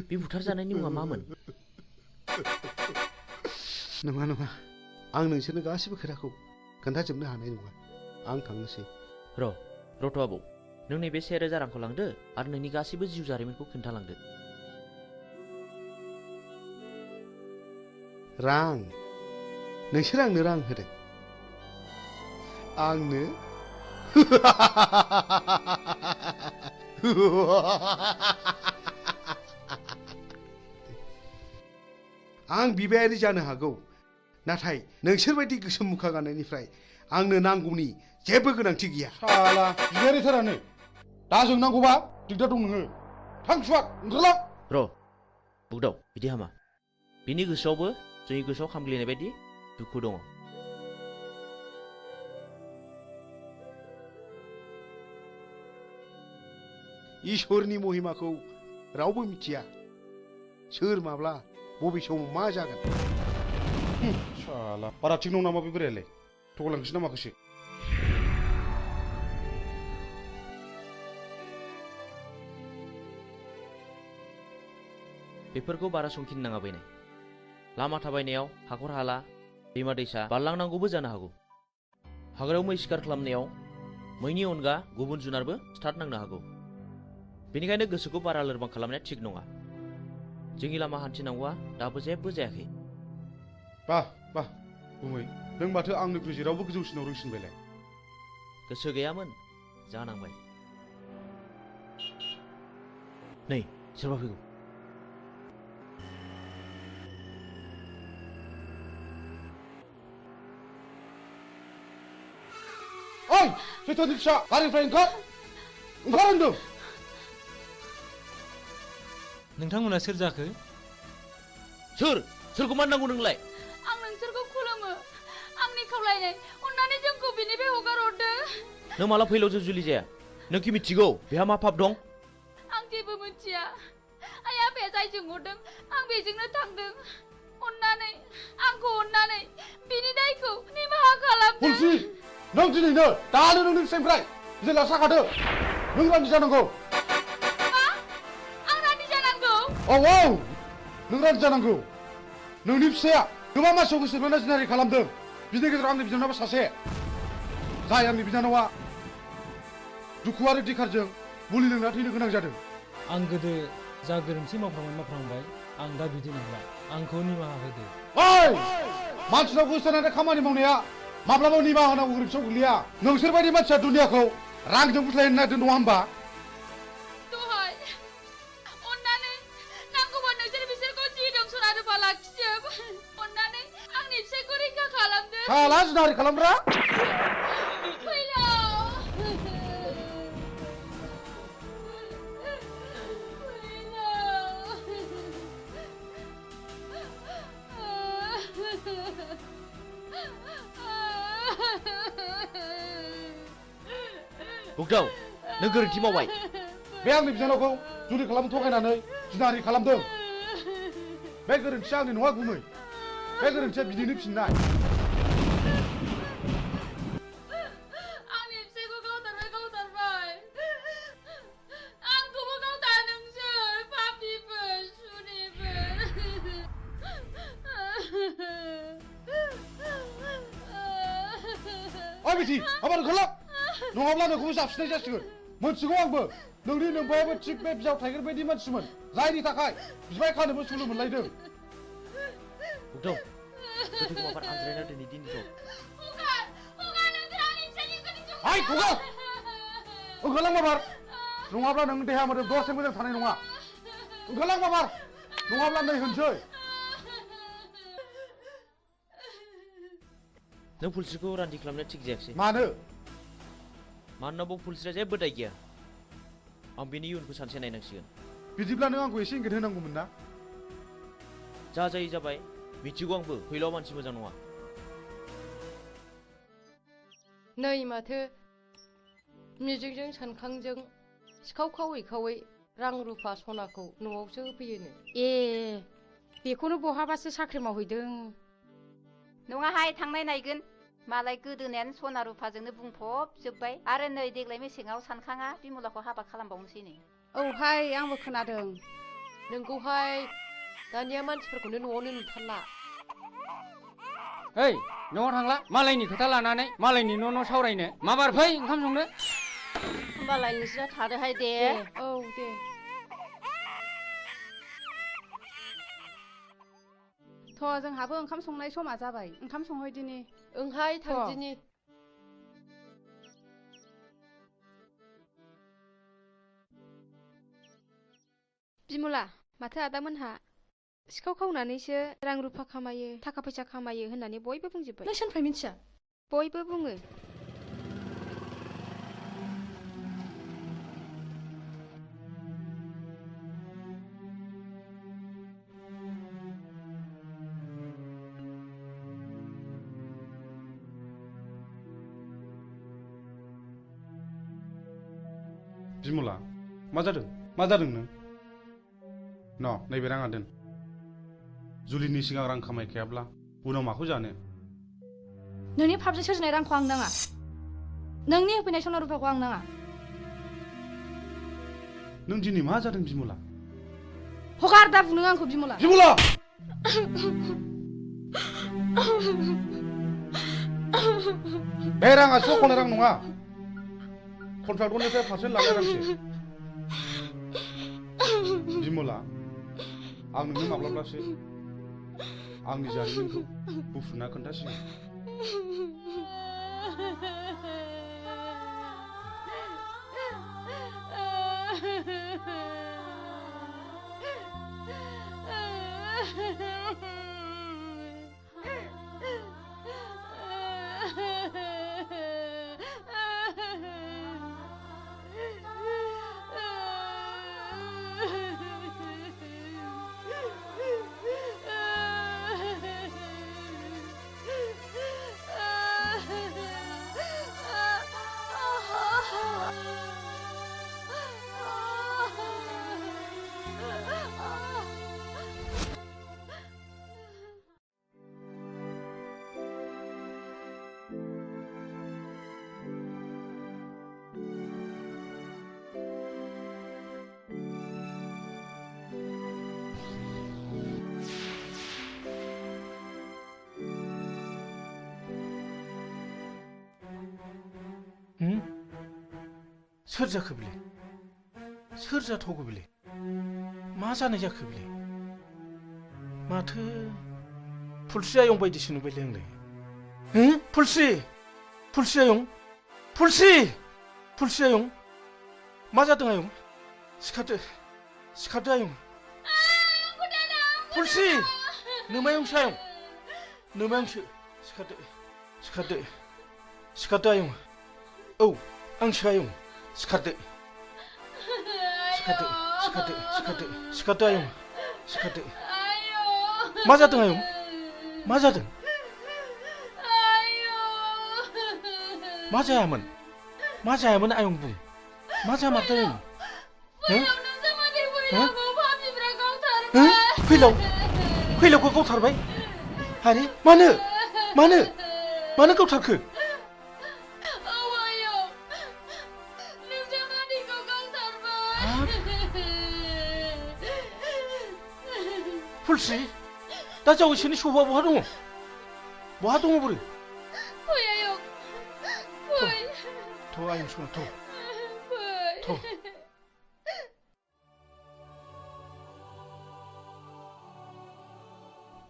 बे बुथारजानायनि मुङा मामोन नङा आं नोंसोरनो गासिबो खोथाखौ खोन्थाजोबनो हानाय नङा आं थांनोसै रथ' आबौ नों नैबे 1000 रांखौ लांदो आरो नोंनि गासिबो जिउ जारिमिनखौ खोन्थालांदो रां नोंसोर आंनो रां होदों आंनो आं बिबायारि जानो हागौ नाथाय नोंसोर बायदि गोसोम मुखा गाननायनिफ्राय आंनो नांगौनि जेबो गोनांथि गैया साला बिबायारिथारानो दा जों नांगौबा दिगदार दं नोङो थां सुवाद ओंखारलां बुगदाव बिदि हामा बिनि गोसोआवबो जोंनि गोसोआव खामग्लिनाय बायदि दुखु दङ इसोरनि महिमाखौ रावबो मिथिया सोर माब्ला बबे समाव मा जागोन साला बारा थिग नङा नामा बे बोरायालाय थगायलांसै ना माखासे बेफोरखौ बारा संखिनो नाङा बैनाय लामा थाबायनायाव हाखर हाला दैमा दैसा बारलांनांगौबो जानो हागौ हाग्रायाव मै शिकार खालामनायाव मैनि अनगा गुबुन जुनारबो स्टार्ट नांनो हागौ बेनिखायनो गोसोखौ बारा लोरबां खालामनाया थिग नङा जोंनि लामा हान्थिनांगौआ दाबो जेबो जायाखै बाह गुमै नों माथो आंनिख्रुइ जेरावबो गोजौसिनाव रोंसिनबायलाय गोसो गैयामोन जानांबाय नै सोरबा फैगौ ओइ सैथोनि फिसा गारिनिफ्राय ओंखार होनदों नोंथांमोना सोर जाखो सोरखौ मान नांगौ नोंलाय आं नोंसोरखौ खुलुमो आंनि खावलायनाय अन्नानै जोंखौ बिनिफ्राय हगार हरदो नों माला फैलावजों जुलि जाया नों कि मिथिगौ बेहा मा पाप दं आं जेबो मिथिया आइ आफाया जायजों हरदों आं बेजोंनो थांदों अन्नानै बिनि दायखौ निमाहा खालामदो हुलसि नों दिनैनो दानो नोंनि फिसाइनिफ्राय जेला साखादो नों रान्दि जानांगौ आं रान्दि जानांगौ औ नों रान्दि जानांगौ नोंनि फिसाया गोबां मानसियाव गोसो बोना जिनारि खालामदों बिनि गेजेराव आंनि बिनानावा सासे जाय आंनि बिनानावा दुखु आरो दिखारजों मुलि लोंना थैनो गोनां जादों आं गोदो जा गोरोन्थि मावफ्रांबाय आं दा बिदि नंला आंखौ निमाहा होदो ओइ मानसिनाव गोसोनानै खामानि मावनाया माब्लाबा निमाहा होनांगौ गोरोन्थियाव गोग्लैया नोंसोर बायदि मानसिया दुनियाखौ रांजों बुथायनो नागिरदों नङा होमबा दहाय अन्नानै नांगौबा नोंसोर बिसोरखौ जि दं सना रुफा लाखिजोब अन्नानै आंनि फिसायखौ रैखा खालामदो साला जिनाहारि खालामग्रा बुगदाव नों गोरोन्थि मावबाय बे आंनि बिनानावखौ जुलि खालामनो थगायनानै जिनाहारि खालामदों बे गोरोन्थिया आंनि नङा गुमै बे गोरोन्थिया बिनिनो फिननाय आंनि फिसायखौ गावथारबाय आंखौबो गावथार नोंसोर पापिफोर सुनिफोर ओइ बिथि आबार ओंखारला नङाब्ला नोंखौबो जाबसिननाय जासिगोन मोनथिगौ आंबो नोंनि नोमबायाबो थिग बे बिजाव थाइगेर बायदि मानसिमोन जायनि थाखाय बिबाय खानोबो सुलु मोनलायदों बुगदाव गोथैखौ माबार आनज्रायना दोनै दिनैथ' हाय खुगा ओंखारलां माबार नङाब्ला नों देहा मोदोम दसे मोजां थानाय नङा ओंखारलां माबार नङाब्ला नै होनसै नों पुलिसखौ रान्दि खालामनो थिग जायाखिसै मानो मानोना बाव पुलिसआ जेबो दाय गैया आं बेनि इयुनखौ सानसे नायनांसिगोन बिदिब्ला नों आंखौ एसे इंगित होनांगौमोन ना जा जायो जाबाय मिथिगौ आंबो फैलाव मानसि मोजां नङा नै माथो मिजिंजों सानखांजों सिखाव खावै रां रुफा सनाखौ न'आवसो होफैयोनो ए बेखौनो बहाबासो साख्रि मावहैदों नङाहाय थांनाय नायगोन मालाय गोदोनायानो सना रुफाजोंनो बुंफबजोब्बाय आरो नै देग्लाय मेसेङाव सानखाङा बिमलाखौ हाबा खालामबावनोसैनो औहाय आंबो खोनादों नोंगौहाय दानिया मानसिफोरखौनो न'आवनो नुथारला ओइ न'आव थांला मालायनि खोथा लानानै मालायनि न' सावरायनो माबार फै ओंखाम संनो होमबालाय नोंस्रा थादोहाय दे औ दे थ' जोंहाबो ओंखाम संनाय समा जाबाय ओंखाम संहैदिनि ओंहाय थांदिनि बिमला माथो आदामोनहा सिखाव खावनानैसो रां रुफा खामायो थाखा फैसा खामायो होननानै बयबो बुंजोब्बाय नों सोरनिफ्राय मिथिया बयबो बुङो बिमला मा जादों नों न नैबे राङा दोन जुलिनि सिगां रां खामायखायाब्ला उनाव माखौ जानो नोंनि फाबजों सोरजिनाय रांखौ आं नाङा नोंनि होफैनाय सना रुफाखौ आं नाङा नों दिनै मा जादों बिमला हगार दा बुनो आंखौ बिमला बे राङा सख'नाय रां नङा कन्ट्राक्टरनिफ्राय पारसेन्ट लानाय रांसो बिमला आं नोंनो माब्लाबासो आंनि जारिमिनखौ बुफ्रुना खोन्थासिगोन सोर जाखो बेलाय सोर जाथावगौ बेलाय मा जानाय जाखो बेलाय माथो फुलस्रि आयं बायदिसो नुबायलै आंलाय हो फुलस्रि आयं फुलस्रि आयं मा जादों आयं सिखारदो आयं फुलस्रि नोमायंसो आयं नोमायंसो सिखारदो आयं औ आंसो आयं सिखारदो आयं सिखारदो मा जादों आयं मा जादों मा जायामोन आयं बुं मा जामारदों आयं फैलावखौ गावथारबाय आरे मानो गावथारखो फुलस्रि दा जावैसोनि सौबा बहा दङ बोरो फै आयं फै थ' आयं सना थ'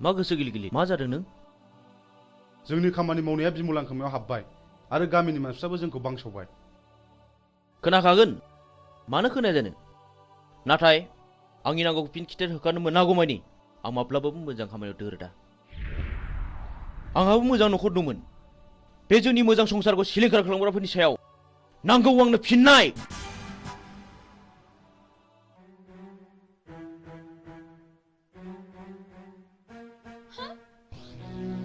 मा गोसो गिलि मा जादों नों जोंनि खामानि मावनाया बिमलां खोमायाव हाबबाय आरो गामिनि मानसिफ्राबो जोंखौ बांसावबाय खोनाखागोन मानो खोनाया जानो नाथाय आंनि नांगौखौ फिन खिथेर होखानो मोनागौमानि आं माब्लाबाबो मोजां खामानियाव दोरोदा आंहाबो मोजां न'खर दंमोन बे जोंनि मोजां संसारखौ सिलिंखार खालामग्राफोरनि सायाव नांगौ आंनो फिननाय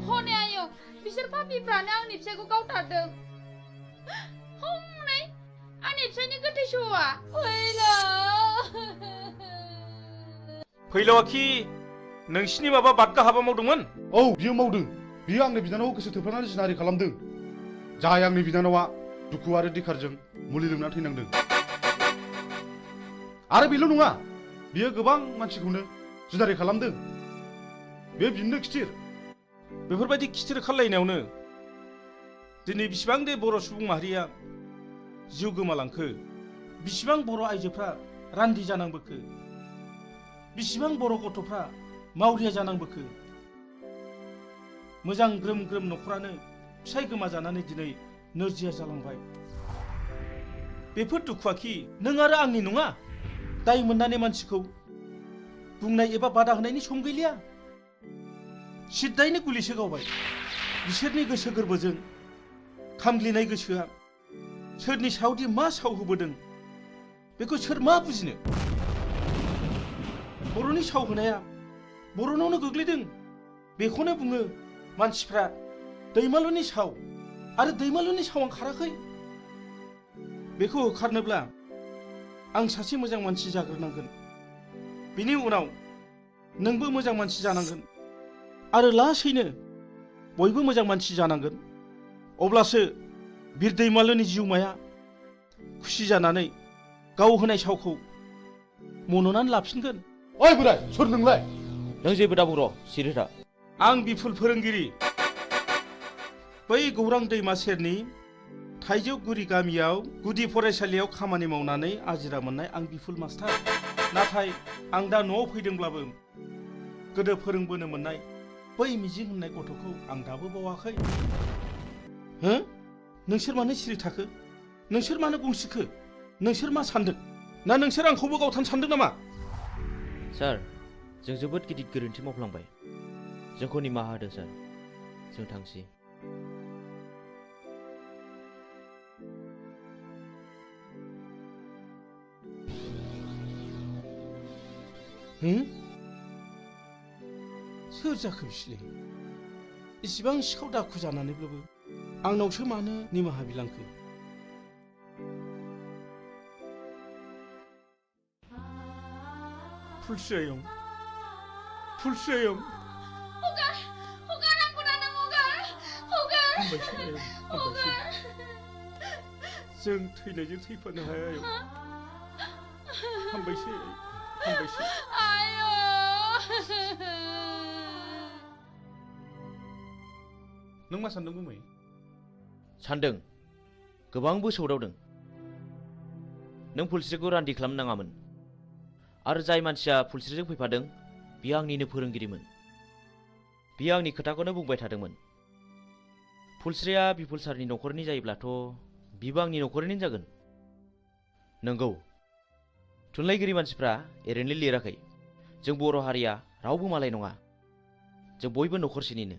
हनै आयं बिसोर पापिफ्रानो आंनि फिसायखौ गावथारदों हनै आंनि फिसायनि गोथै सहआ फैलावाखि नोंसिनि माबा बादगा हाबा मावदोंमोन औ बियो मावदों बियो आंनि बिनानावखौ गोसो थोफ्लानानै जिनाहारि खालामदों जाय आंनि बिनानावा दुखु आरो दिखारजों मुलि लोंना थैनांदों आरो बेल' नङा बियो गोबां मानसिखौनो जिनाहारि खालामदों बे बिनो खिथिर बेफोरबायदि खिथिर खालायनायावनो दिनै बिसिबां दे बर' सुबुं माहारिया जिउ गोमालांखो बिसिबां बर' आइजोफ्रा रान्दि जानांबोखो बिसिबां बर' गथ'फ्रा मावरिया जानांबोखो मोजां ग्रोम न'खरानो फिसाय गोमाजानानै दिनै नोरजिया जालांबाय बेफोर दुखुआखि नों आरो आंनि नङा दाय मोननानै मानसिखौ बुंनाय एबा बादा होनायनि सम गैलिया सिद्दायैनो गुलिसो गावबाय बिसोरनि गोसो गोरबोजों खामग्लिनाय गोसोआ सोरनि सायावदि मा साव होबोदों बेखौ सोर मा बुजिनो बर'नि साव होनाया बर'नावनो गोग्लैदों बेखौनो बुङो मानसिफ्रा दैमालुनि साव आरो दैमालुनि सावा खाराखै बेखौ होखारनोब्ला आं सासे मोजां मानसि जाग्रोनांगोन बिनि उनाव नोंबो मोजां मानसि जानांगोन आरो लासैनो बयबो मोजां मानसि जानांगोन अब्लासो बिर दैमालुनि जिउमाया खुसि जानानै गाव होनाय सावखौ मन'नानै लाफिनगोन ओइ बोराय सोर नोंलाय नों जेबो दाबुर' सिरि था आं बिफुल फोरोंगिरि बै गौरां दैमा सेरनि थाइजौगुरि गामियाव गुदि फरायसालियाव खामानि मावनानै आजिरा मोननाय आं बिफुल मास्टार नाथाय आं दा न'आव फैदोंब्लाबो गोदो फोरोंबोनो मोननाय बै मिजिं होननाय गथ'खौ आं दाबो बावाखै हो नोंसोर मानो सिरि थाखो नोंसोर मानो गंसिखो नोंसोर मा सानदों ना नोंसोर आंखौबो गावथारनो सानदों नामा सार जों जोबोद गिदिर गोरोन्थि मावफ्लांबाय जोंखौ निमाहा होदो सार जों थांसै सोर जाखो बिसोरलाय इसिबां सिखाव दाखु जानानैब्लाबो आंनावसो मानो निमाहा बिलांखो फुलस्रि आयं हगार आंखौ दा नों हगार हामबायसै जों थैनायजों थैफानो हाया आयं हामबायसै नों मा सानदों गुमै सानदों गोबांबो सौदावदों नों फुलस्रिखौ रान्दि खालामनो नाङामोन आरो जाय मानसिया फुलस्रिजों फैफादों बियो आंनिनो फोरोंगिरिमोन बियो आंनि खोथाखौनो बुंबाय थादोंमोन फुलस्रिया बिपुल सारनि न'खरनि जायोब्लाथ' बिबो आंनि न'खरनिनो जागोन नंगौ थुनलाइगिरि मानसिफ्रा ओरैनो लिराखै जों बर' हारिया रावबो मालाय नङा जों बयबो न'खरसेनिनो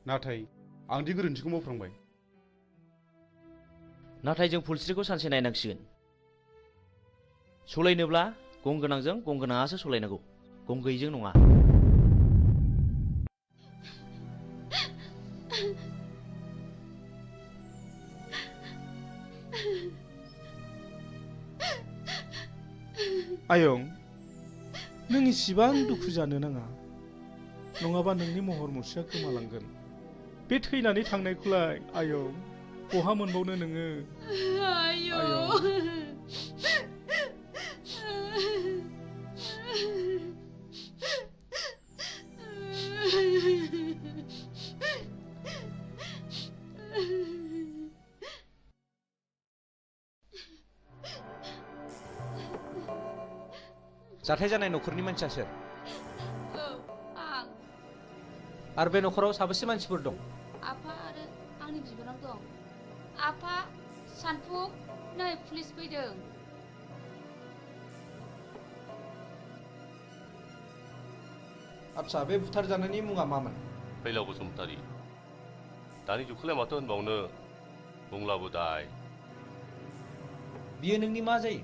नाथाय आंदि गोरोन्थिखौ मावफ्रांबाय नाथाय जों फुलस्रिखौ सानसे नायनांसिगोन सलायनोब्ला गं गोनांजों गं गोनाङासो सलायनांगौ गं गैयैजों नङा आयं नों इसिबां दुखु जानो नाङा नङाबा नोंनि महर मुस्रिया गोमालांगोन बे थैनानै थांनायखौलाय आयं बहा मोनबावनो नोङो आयं जाथाय जानाय न'खरनि मानसिया सोर आं आरो बे न'खराव साबेसे मानसिफोर दं आफा आरो आंनि बिबोनां दं आफा सानफुं नै पुलिस फैदों आच्छा बे बुथारजानायनि मुङा मामोन फैलाव बसुमतारी दानि जुगखौलाय माथो होनबावनो बुंलाबो दाय बियो नोंनि मा जायो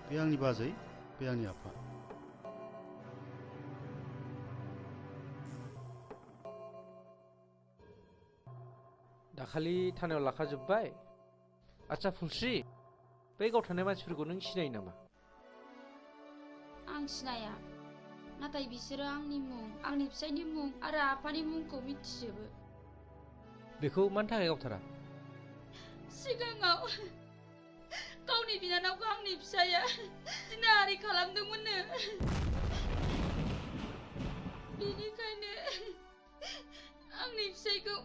बे आंनि बाजै बे आंनि आफा दाखालि थानायाव लाखाजोब्बाय आच्छा फुलस्रि बै गावथारनाय मानसिफोरखौ नों सिनायो नामा आं सिनाया नाथाय बिसोरो आंनि मुं आंनि फिसायनि मुं आरो आफानि मुंखौ मिथिजोबो बेखौ मानि थाखाय गावथारा सिगाङाव गावनि बिनानावखौ आंनि फिसाया जिनाहारि खालामदोंमोननो बेनिखायनो आंनि फिसायखौ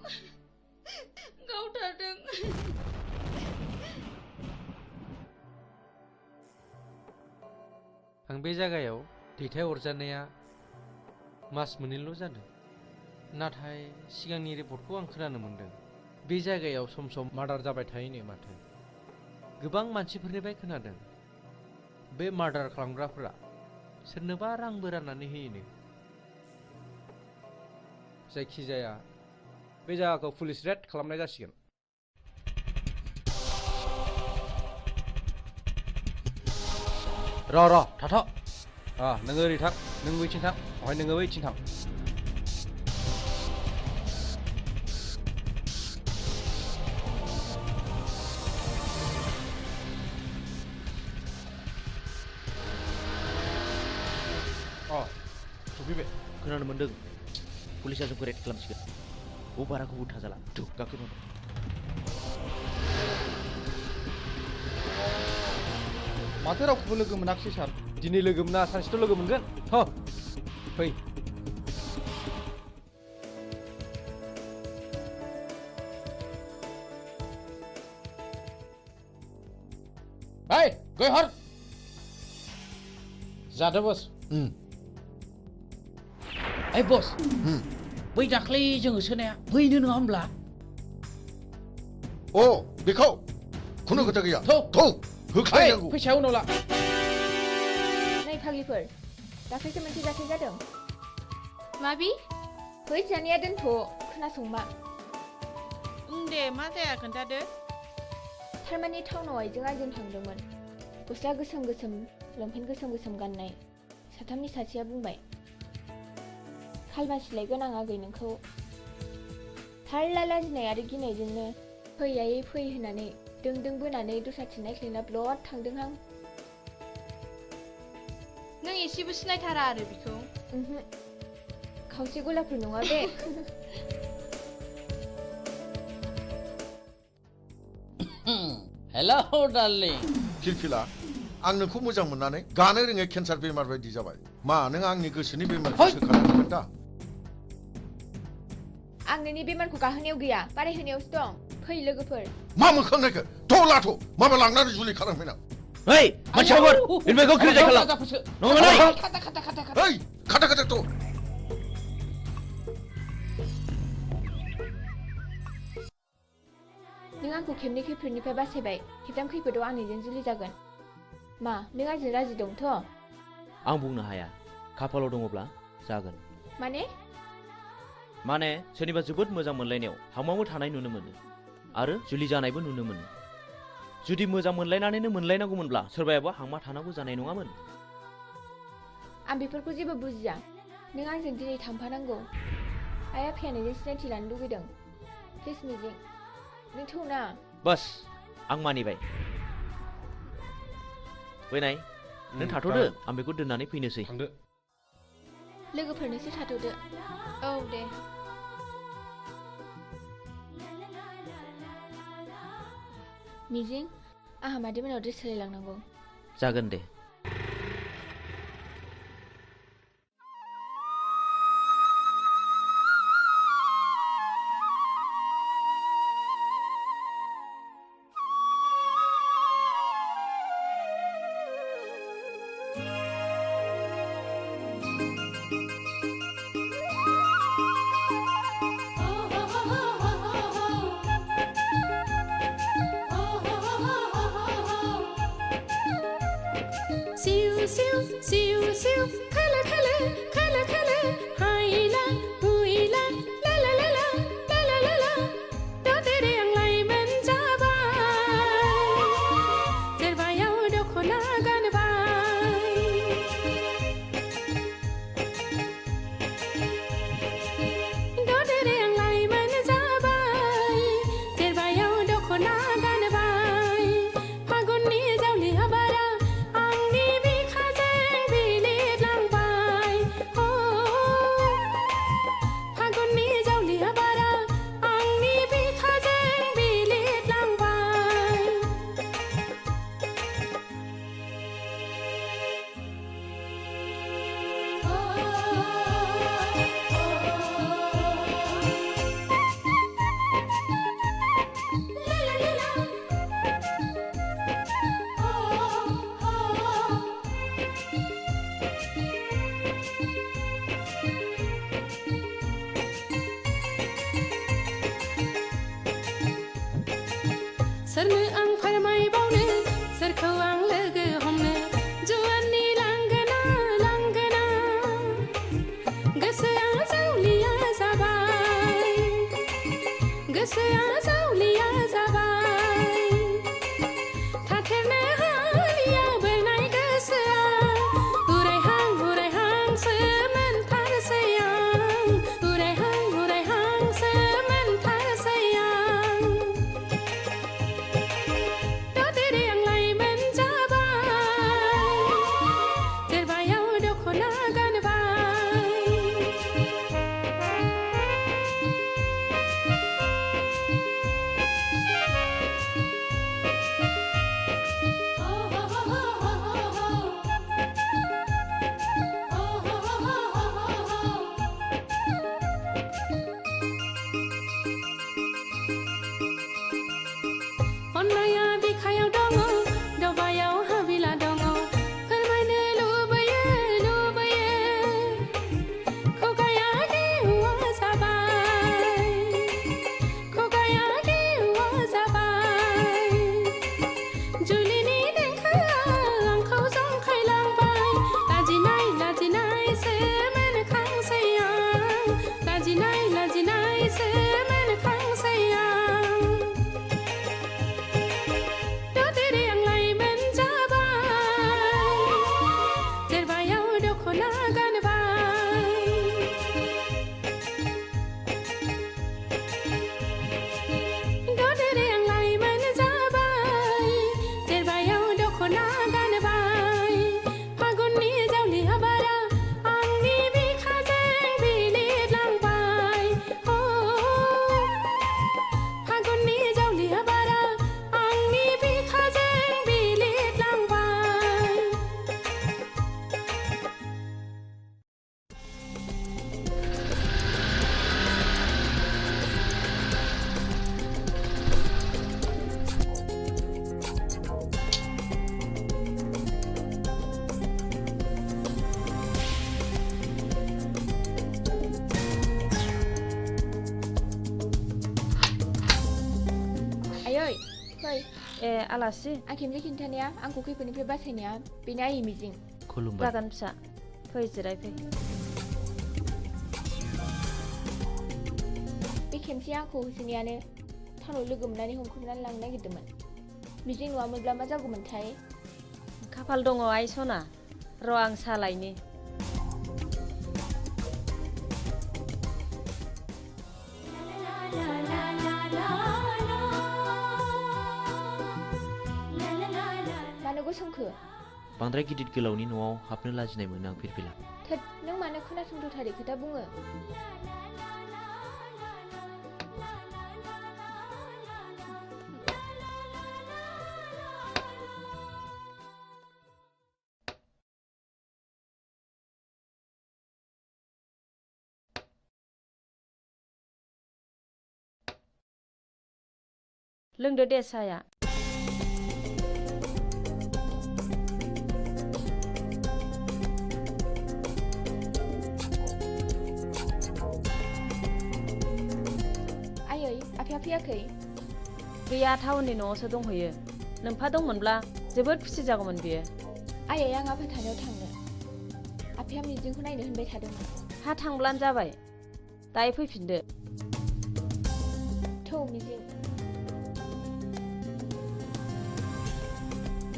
गावथारदों आं बे जायगायाव दैथायहरजानाया मास मोननैल' जादों नाथाय सिगांनि रिपर्टखौ आं खोनानो मोनदों बे जायगायाव सम सम मार्डार जाबाय थायोनो माथो गोबां मानसिफोरनिफ्राय खोनादों बे मार्डार खालामग्राफोरा सोरनोबा रांबो राननानै होयोनो जायखिजाया बे जायगाखौ पुलिस रेड खालामनाय जासिगोन र' थाथ' नोङो ओरै थां नों बैथिं थां ओमफ्राय नोङो बैथिं थां सफैबाय खोनानो मोन्दों पुलिसा जोंखौ रेड खालामसिगोन बाराखौ उल्था जाला गाखोनो माथो रावखौबो लोगो मोनाखिसै सार दिनै लोगो मोना सानसेथ' लोगो मोनगोन फै गय हर जादो बस बस बै दाख्लै जोङो सोनाया बैनो नङा होमब्ला बेखौ खुनु खोथा गैया होखायनांगौ फैसाया उनाव ला नै फाग्लिफोर दाख्लैसो मोनसे जाथाय जादों माबि बै जानाया दोनथ' खोनासंमा दे मा जाया खोन्थादो थारमाने टाउनाव आइजों आंजों थांदोंमोन गस्ला गोसोम गोसोम लंपेन्ट गोसोम गोसोम गाननाय साथामनि सासेया बुंबाय खालमासि लायगोन आं आगै नोंखौ थारला लाजिनाय आरो गिनायजोंनो फै आयै फै होननानै दों बोनानै दस्राथिं नायख्लायना ब्लद थांदोंहां नों एसेबो सिनायथारा आरो बिखौ खावसे गलाफोर नङा बे हेलौ डार्लिं फिरफिला आं नोंखौ मोजां मोननानै गानो रोङै केन्सार बेमार बायदि जाबाय मा नों आंनि गोसोनि बेमारखौ सोखानांगोन दा आं नोंनि बेमारखौ गाहोनायाव गैया बारायहोनायावसो दं फै लोगोफोर मा मोखांनायखो थ' लाथ' माबा लांनानै जुलि खालामफैना Hei, Magur, ini kau kira jalan. Nunggu mana? Hei, kata tu. नों आंखौ खेबनै खैफोदनिफ्राय बासायबाय खेबथाम खैफोदाव आंनिजों जुलि जागोन मा नों आंजों राजि दंथ' आं बुंनो हाया खाफालाव दङब्ला जागोन माने सोरनिबा जोबोद मोजां मोनलायनायाव हामावो थानाय नुनो मोनो आरो जुलि जानायबो नुनो मोनो जुदि मोजां मोनलायनानैनो मोनलायनांगौमोनब्ला सोरबायाबा हामा थानांगौ जानाय नङामोन आं बेफोरखौ जेबो बुजिया नों आंजों दिनै थांफानांगौ आइ आफाया नोंजों सिनायथि लानो लुगैदों प्लिज मिजिं नों थौना बस आं मानिबाय फैनाय नों थाथ'दो आं बेखौ दोननानै फैनोसै थांदो लोगोफोरनोसो थाथ'दो औ दे मिजिं आंहा मादै मोनाव ड्रेस सोलायलांनांगौ जागोन दे सोरनो आं फोरमायबावनो सोरखौ आं लोगो हमनो जुवाननि लांगोना लांगोना गोसोआ जावलिया जाबाय गोसोआ जावलिया जाबाय थाथेरनो हालिया बोनाय गोसोआ उरायहांसो मोनथारसै आं उरायहांसो मोनथारसै आं फै ए आलासि आं खेबसे खिन्थानाया आंखौ खैफोदनिफ्राय बासायनाया बेनो आइ मिजिं खुलुमबाय जागोन फिसा फै जिरायफै बे खेमसे आंखौ होसोनायानो टाउनाव लोगो मोननानै हमख्रुमनानै लांनो नागिरदोंमोन मिजिं नङामोनब्ला मा जागौमोनथाय खाफाल दङ आइ सना र' आं सालायनि मानो गसंखो बांद्राय गिदिर गोलावनि न'आव हाबनो लाजिनाय मोनो आं फिरफिला थोद नों मानो खोनासंथारै खोथा बुङो लोंदो दे साया आयै आफाया फैयाखै गैया टाउननि न'आवसो दंहैयो नोमफा दंमोनब्ला जोबोद खुसि जागौमोन बियो आयै आं आफा थानायाव थांनो आफाया मिजिंखौ नायनो होनबाय थादोंमोन हा थांब्लानो जाबाय दायो फैफिनदो थौ मिजिं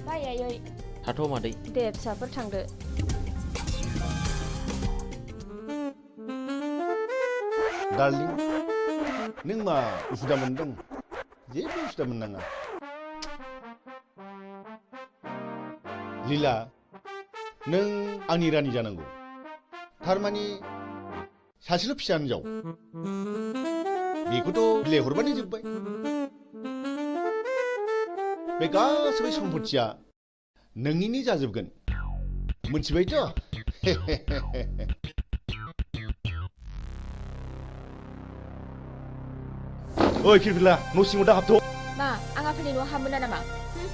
बाय आयै थाथ' मादै दे फिसाफोर थांदो डार्लिं नों मा उसुदा मोनदों जेबो उसुदा मोननाङा लीला नों आंनि रानि जानांगौ थारमानि सासेल' फिसा हिनजाव बेखौथ' बिलाइ हरबानो जोब्बाय बे गासैबो सम्पथिया नोंनिनो जाजोबगोन मोनथिबायथ' ओइ फिरफिला न' सिङाव दा हाबथ' मा आं आफानि न'आव हाबमोना नामा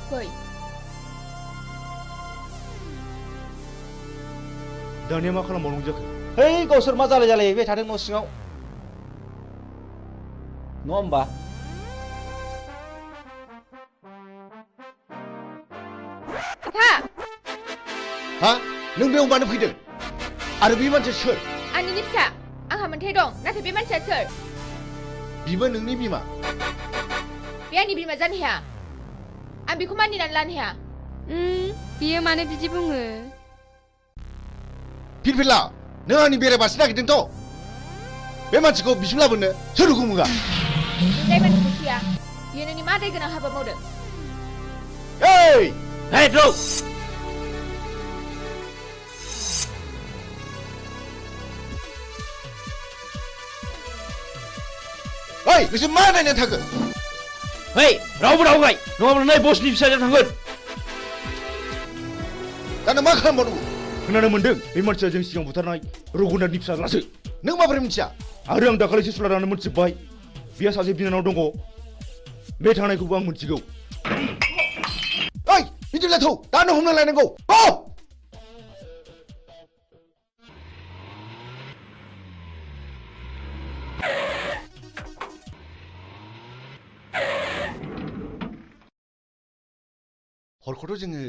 फै दानिया मा खालामबावनांगौ जाखो है गावसोर मा जालाय जालायबाय थादों न' सिङाव नङा होमबा आफा हा नों बेयाव मानो फैदों आरो बे मानसिया सोर आंनिनो फिसा आंहा मोन्थाय दं नाथाय बे मानसिया सोर बिबो नोंनि बिमा बे आंनि बिमा जानो हाया आं बेखौ मानिनानै लानो हाया बियो मानो बिदि बुङो फिरफिला नों आंनि बेरायबासो नागिरदोंथ' बे मानसिखौ बिसिम लाबोनो सोर हुकुम होआ जाय मानसिखौ फैया बियो नोंनि मा दाय गोनां हाबा मावदों ओइ हेइ थौ ओइ नोंसोर मा नायनानै थाखो हेइ रावबो दावगाय नङाब्ला नै बसनि फिसाजों थांगोन दा नों मा खालामबावनांगौ खोनानो मोनदों बे मानसिया जों सिगां बुथारनाय रघुनाथनि फिसाज्लासो नों माबोरै मिथिया आरो आं दाखालिसो सुलानानै मोनथिबाय बिहा सासे बिनानाव दङ बे थांनायखौबो आं मिथिगौ ओइ बिदिब्ला थौ दानो हमना लायनांगौ हरखौथ' जोङो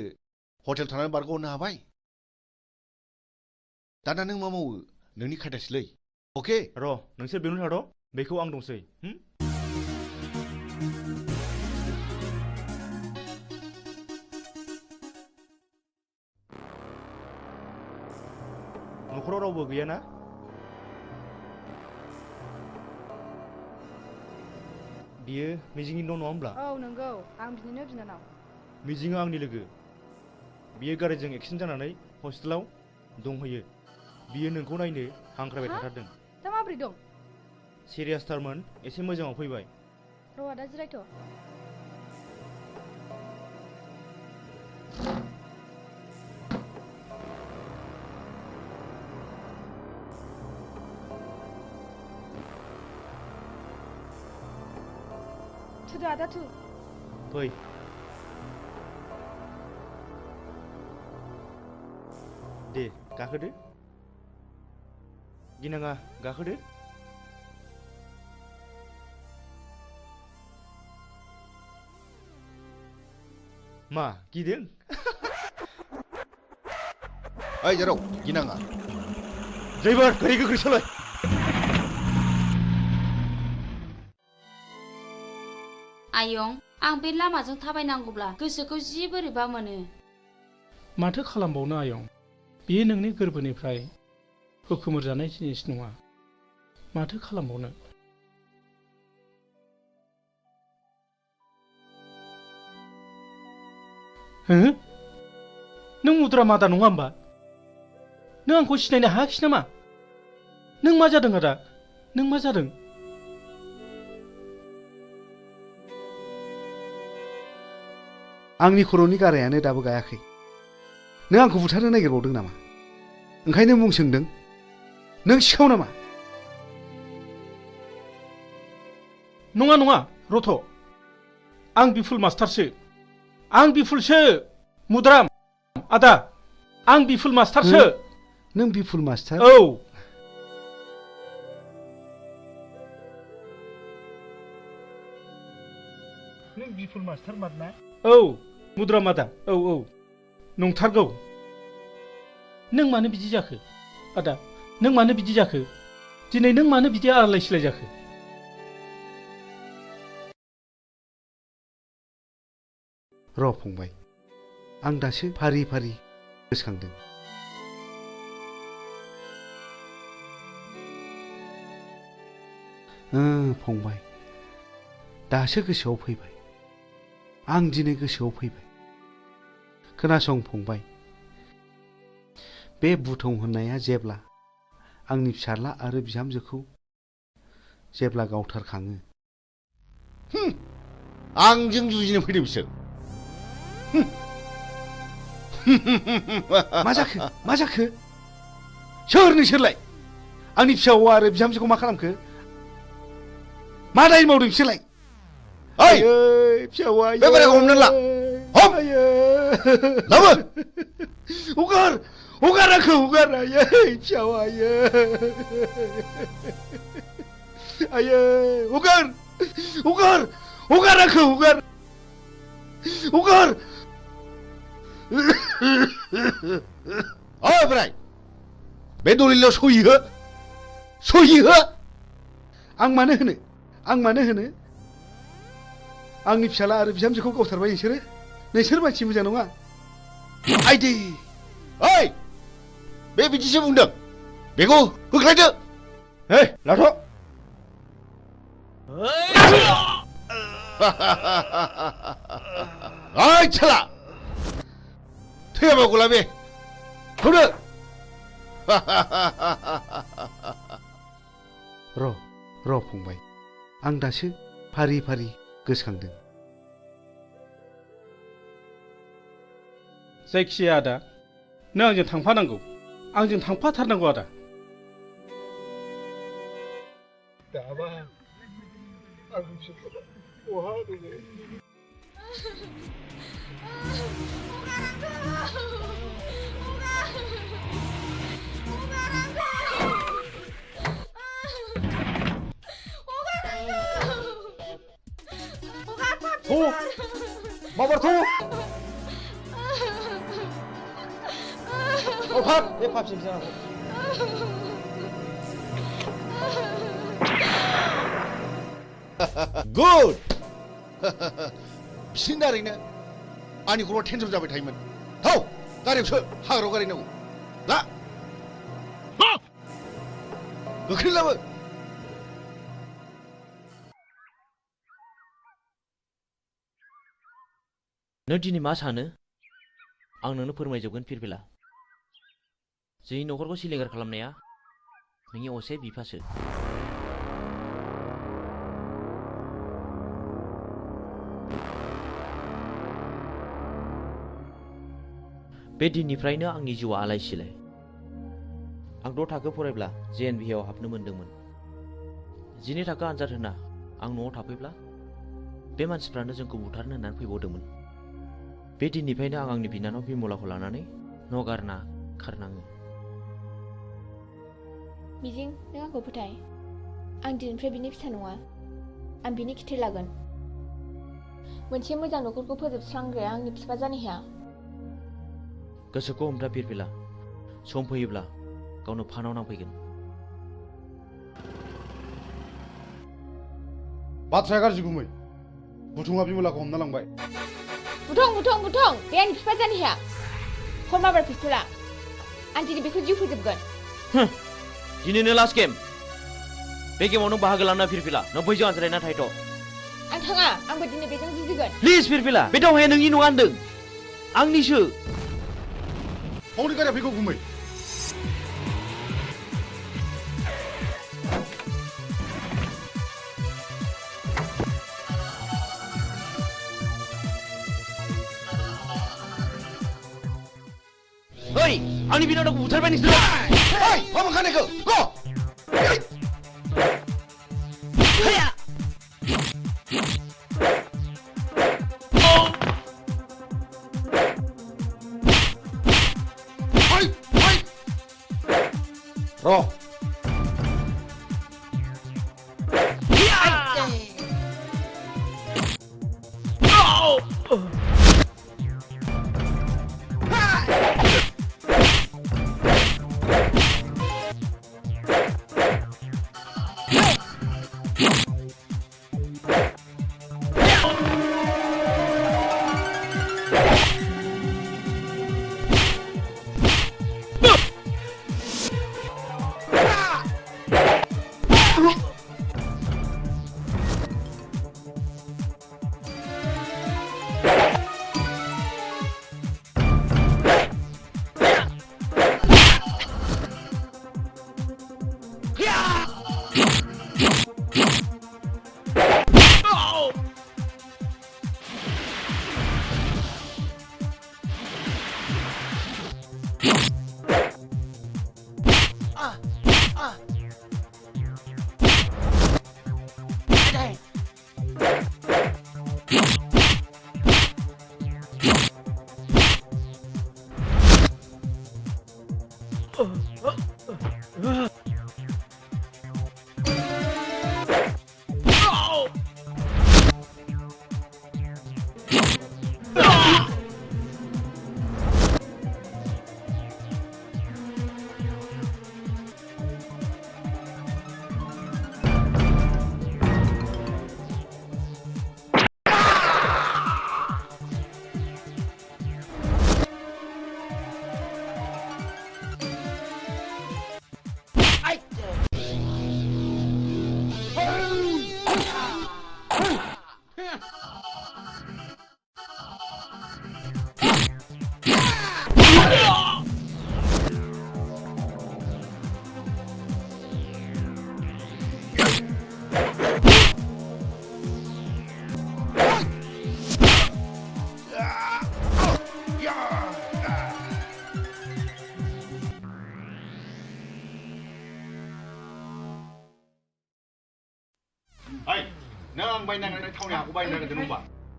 हटेल थानानै बारग'नो हाबाय दाना नों मा मावो नोंनि खायदासैलै अके र' नोंसोर बेयावनो थाथ' बेखौ आं दंसै न'खराव रावबो गैयाना बियो मिजिंनि न' नङा होमब्ला औ नंगौ आं बिनिनो बिनानाव मिजिङा आंनि लोगो बियो गारिजों एक्सिडेन्ट जानानै हस्पिटालाव दंहैयो बियो नोंखौ नायनो हांख्रायबाय थाथारदों दा माबोरै दं सिरियासथारमोन एसे मोजाङाव फैबाय र' आदा जिरायथ' थुदो आदा थु फै दे गाखोदो गिनाङा गाखोदो मा गिदों? ओइ जेराव गिनाङा। ड्राइभार गारि गोख्रै सालाय। आयं आं बे लामाजों थाबायनांगौब्ला गोसोखौ जि बोरैबा मोनो। माथो खालामबावनो आयं, बेयो नोंनि गोरबोनिफ्राय हुखुमोरजानाय जिनिस नङा। माथो खालामबावनो। हो? नों मुद्रा मादा नङा होमबा? नों आंखौ सिनायनो हायाखिसै नामा? नों मा जादों आदा? नों मा जादों? आंनि खर'नि गारायानो दाबो गायाखै। नों आंखौ बुथारनो नागिरबावदों नामा? ओंखायनो मुं सोंदों। नों सिखाव नामा? नङा नङा रथ', आं बिफुल मास्टारसो। आं बिफुलसो। मुद्राम आदा, आं बिफुल मास्टारसो। नों बिफुल मास्टार? औ। नों बिफुल मास्टार मारना? औ मुद्राम आदा, औ औ नंथारगौ। नों मानो बिदि जाखो आदा? नों मानो बिदि जाखो? दिनै नों मानो बिदि आलाय सिलाय जाखो? र' फंबाय, आं दासो फारि फारि गोसोखांदों। फंबाय, दासो गोसोआव फैबाय। आं दिनै गोसोआव फैबाय। खोनासं फंबाय, बे बुथं होननाया जेब्ला आंनि फिसाज्ला आरो बिहामजोखौ जेब्ला गावथारखाङो। आंजों जुजिनो फैदों बिसोर। मा जाखो? मा जाखो? सोर नोंसोरलाय? आंनि फिसा हौवा आरो बिहामजोखौ मा खालामखो? मा दाय मावदों बिसोरलाय? ओइ फिसा हौवा, बे बोरायखौ हमनानै ला। हम! लाबो! हगार! हगार आंखौ हगार! आयै फिसा हौवा, आयै हगार! हगार! हगार आंखौ हगार! हगार! ओइ बोराय, बे दलिलाव सहि हो। सहि हो। आं मानो होनो? आं मानो होनो? आंनि फिसाला आरो बिहामजोखौ गावथारबाय नोंसोरो? नोंसोर मानसि मोजां नङा। आइदे! ओइ! बे बिदिसो बुंदों। बेखौ होख्लायदो। ओइ लाथ'। ओइ साला! थैयाबा गला बे। होदो। र' फंबाय, आं दासो फारि फारि गोसोखांदों। जायखिजाया आदा, नों आंजों थांफानांगौ। आंजों थांफाथारनांगौ आदा। दाबा आंनि फिसाज्ला बहा दङ? Magur tuh. Oh Pak, dia Pak sih bisa. Good. बिसिनारैनो आंनि खर'आ टेनसन जाबाय थायोमोन। हौ गारियावसो हाग्रायाव गारहैनांगौ। ला गोख्रै लाबो। नों दिनै मा सानो? आं नोंनो फोरमायजोबगोन फिरफिला। जोंनि न'खरखौ सिलिंखार खालामनाया नोंनि असे बिफासो। बे दिननिफ्रायनो आंनि जिउआ आलाय सिलाय। आं 6 थाखो फरायब्ला JNVआव हाबनो मोन्दोंमोन। 12 थाखो आनजाद होना आं न'आव थाफैब्ला बे मानसिफ्रानो जोंखौ बुथारनो होननानै फैबावदोंमोन। बे दिननिफ्रायनो आं आंनि बिनानाव बिमलाखौ लानानै न' गारना खारनाङो। मिजिं, नों आंखौ फोथाय। आं दिनैनिफ्राय बिनि फिसा नङा। आं बिनि खिथेर लागोन। मोनसे मोजां न'खरखौ फोजोबस्रांग्राया आंनि बिफा जानो हाया। गोसोखौ हमथा पिरपिला, सम फैयोब्ला गावनो फानाव नांफैगोन। बाथ्राया गाज्रि गुमै। बुथुङा बिमलाखौ हमना लांबाय। बुथं बे आंनि बिफा जानो हाया। हर माबार पिरपिला, आं दिनै बेखौ जिउ फोजोबगोन। दिनैनो लास्ट गेम। बे गेमाव नों बाहागो लाना पिरपिला, नों बैजों आनज्रायना थाहैथ'। आं थाङा, आंबो दिनै बेजों जुजिगोन। प्लिज पिरपिला, बे दावहाया नोंनि नङा होनदों, आंनिसो। फावनि गारिया फैगौ गुमै। ओइ, आंनि बिनानावखौ बुथारबाय नोंसोरो। ओइ, मा मोनखानायखौ? ग'! र'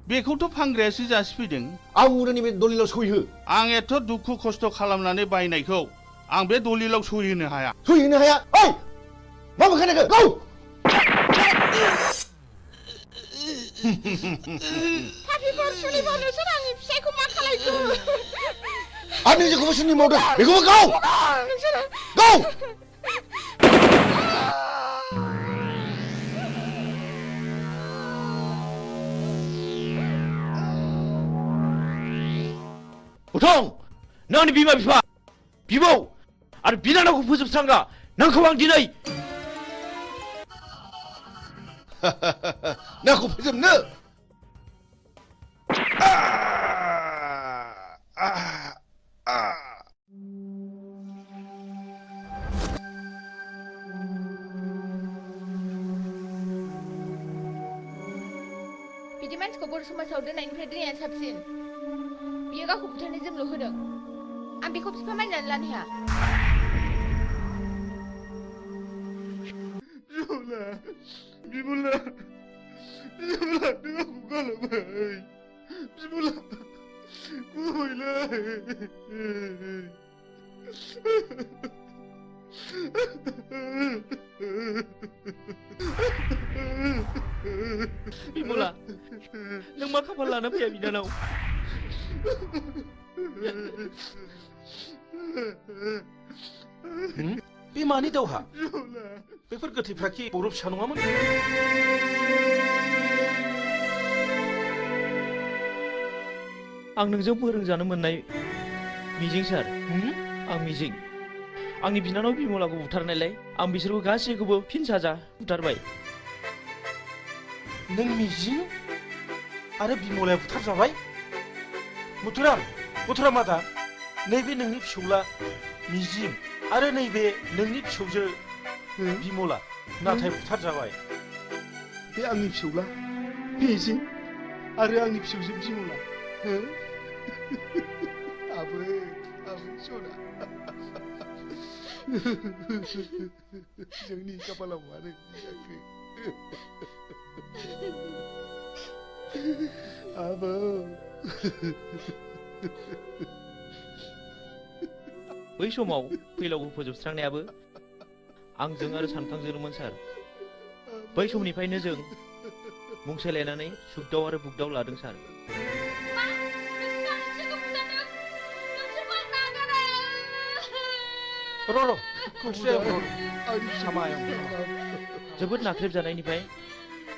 बेखौथ' फानग्रायासो जासिफैदों। आं बुंदों नैबे दलिलाव सहि हो। आं एथ' दुखु खस्थ' खालामनानै बायनायखौ आं बे दलिलाव सहि होनो हाया। सहि होनो हाया? ओइ! मा मोनखानायखौ? गाव! पापिफोर सुलिफोर नोंसोर आंनि फिसायखौ मा खालायखो? आरो नों जेखौबो सुनि मावदों बेखौबो गाव! गाव! बुथं, नों आंनि बिमा बिफा, बिबौ आरो बिनानावखौ फोजोबस्रांग्रा नोंखौ आं दिनै नोंखौ फोजोबनो बिदि मानसिखौ बर' समाजाव दोननायनिफ्राय दोननाया साबसिन। बियो गावखौ बुथारनो जोंल' होदों। आं बेखौ बिफा मानिनानै लानो हाया। बिमला नों आंखौ गालांबाय। बिमला गुबैलै। बिमला नों मा खाफाल लाना फैया बिनानाव बे मानि दावहा बेफोर गोथैफ्राखि बर' फिसा नङामोन आं नोंजों फोरोंजानो मोननाय मिजिं सार आं मिजिं आंनि बिनानाव बिमलाखौ बुथारनायलाय आं बिसोरखौ गासैखौबो फिन साजा बुथारबाय नों मिजिं आरो बिमलाया बुथारजाबाय मथुराम आदा नैबे नोंनि फिसौला मिजिं आरो नैबे नोंनि फिसौजो बिमला नाथाय बुथारजाबाय बे आंनि फिसौला मिजिं आरो आंनि फिसौजो बिमला आबै सना जोंनि खाफालाव मानो जाखो आबौ बै समाव फैलावखौ फोजोबस्रांनायाबो आंजों आरो सानखांजोंमोन सार बै समनिफ्रायनो जों मुंसायलायनानै सुखदाव आरो बुखदाव लादों सार जोबोद नाख्रेबजानायनिफ्राय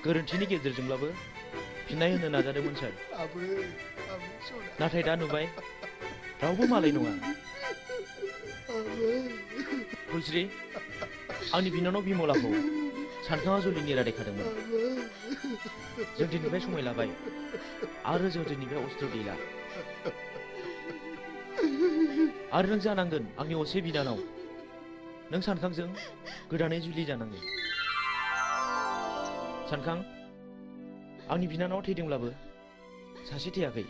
गोरोन्थिनि गेजेरजोंब्लाबो फिन्नाय होनो नाजादोंमोन सार नाथाय दा नुबाय रावबो मालाय नङा फुलस्रि आंनि बिनानाव बिमलाखौ सानखाङा जुलिनि रादाय खादोंमोन जों दिनैनिफ्राय समाय लाबाय आरो जों दिनैनिफ्राय अस्त्र गैला आरो नों जानांगोन आंनि असे बिनानाव नों सानखांजों गोदानै जुलि जानांगोन सानखां आंनि बिनानाव थैदोंब्लाबो सासे थैयाखै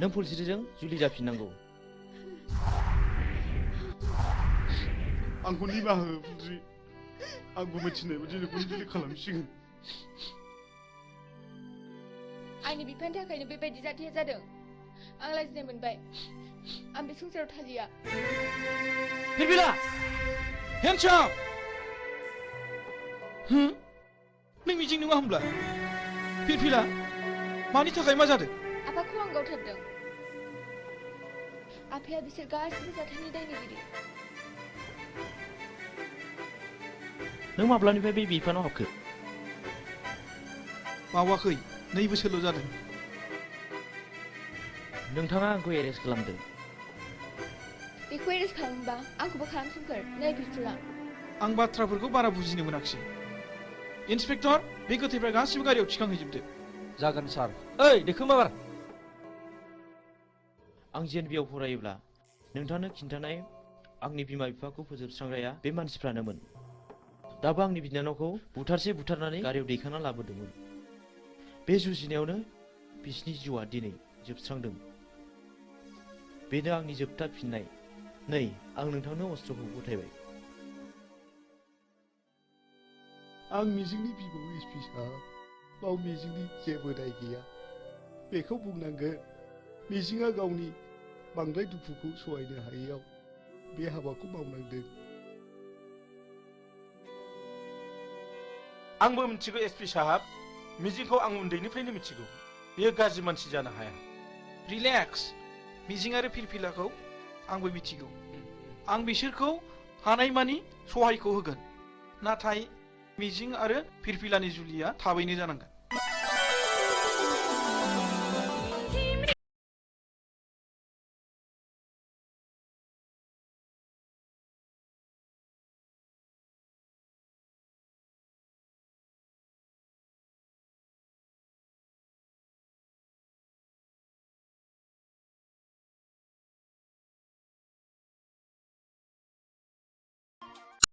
नों फुलस्रिजों जुलि जाफिननांगौ आंखौ निमाहा हो फुलस्रि आंबो मिथिनाय बायदि नोंखौ जुलि खालामसिगोन आंनि बिफानि थाखायनो बेबायदि जाथाया जादों आं लाजिनाय मोनबाय आं बे संसाराव थालिया फिरपिला हेन्डसाम नों मिजिं नङा होमब्ला फिरपिला मानि थाखाय मा जादों आफाखौ आं गावथारदों आफाया बिसोर गासिबो जाथायनि दायनिगिरि नों माब्लानिफ्राय बे बिफानाव हाबखो मावाखै 2 बोसोरल' जादों नोंथाङा आंखौ एरेस्ट खालामदों बेखौ एरेस्ट खालामबा आंखौबो खालामसोमखोर नै पिरपिला आं बाथ्राफोरखौ बारा बुजिनो मोनाखिसै इन्सपेक्टर बे गोथैफ्रा गासिबो गारियाव थिखांहैजोबदो जागोन सार ओइ देखो माबार आं जेएनबिआव फरायोब्ला नोंथांनो खिन्थानाय आंनि बिमा बिफाखौ फोजोबस्रांग्राया बे मानसिफ्रानोमोन दाबो आंनि बिनानावखौ बुथारनानै गारियाव दैखांना लाबोदोंमोन बे जुजिनायावनो बिसिनि जिउआ दिनै जोबस्रांदों बेनो आंनि जोबथा फिननाय नै आं नोंथांनो अस्त्रखौ गथायबाय आं मिजिंनि बिबौ एसपि साहब बाव मिजिंनि जेबो दाय गैया बेखौ बुंनांगोन मिजिंआ गावनि बांद्राय दुखुखौ सहायनो हायैयाव बे हाबाखौ मावनांदों आंबो मिथिगौ एसपि साहब मिजिंखौ आं उन्दैनिफ्रायनो मिथिगौ बेयो गाज्रि मानसि जानो हाया रिलेक्स मिजिं आरो फिरपिलाखौ आंबो मिथिगौ आं बिसोरखौ हानायमानि सहायखौ होगोन नाथाय मिजिं आरो फिरपिलानि जुलिया थाबैनो जानांगोन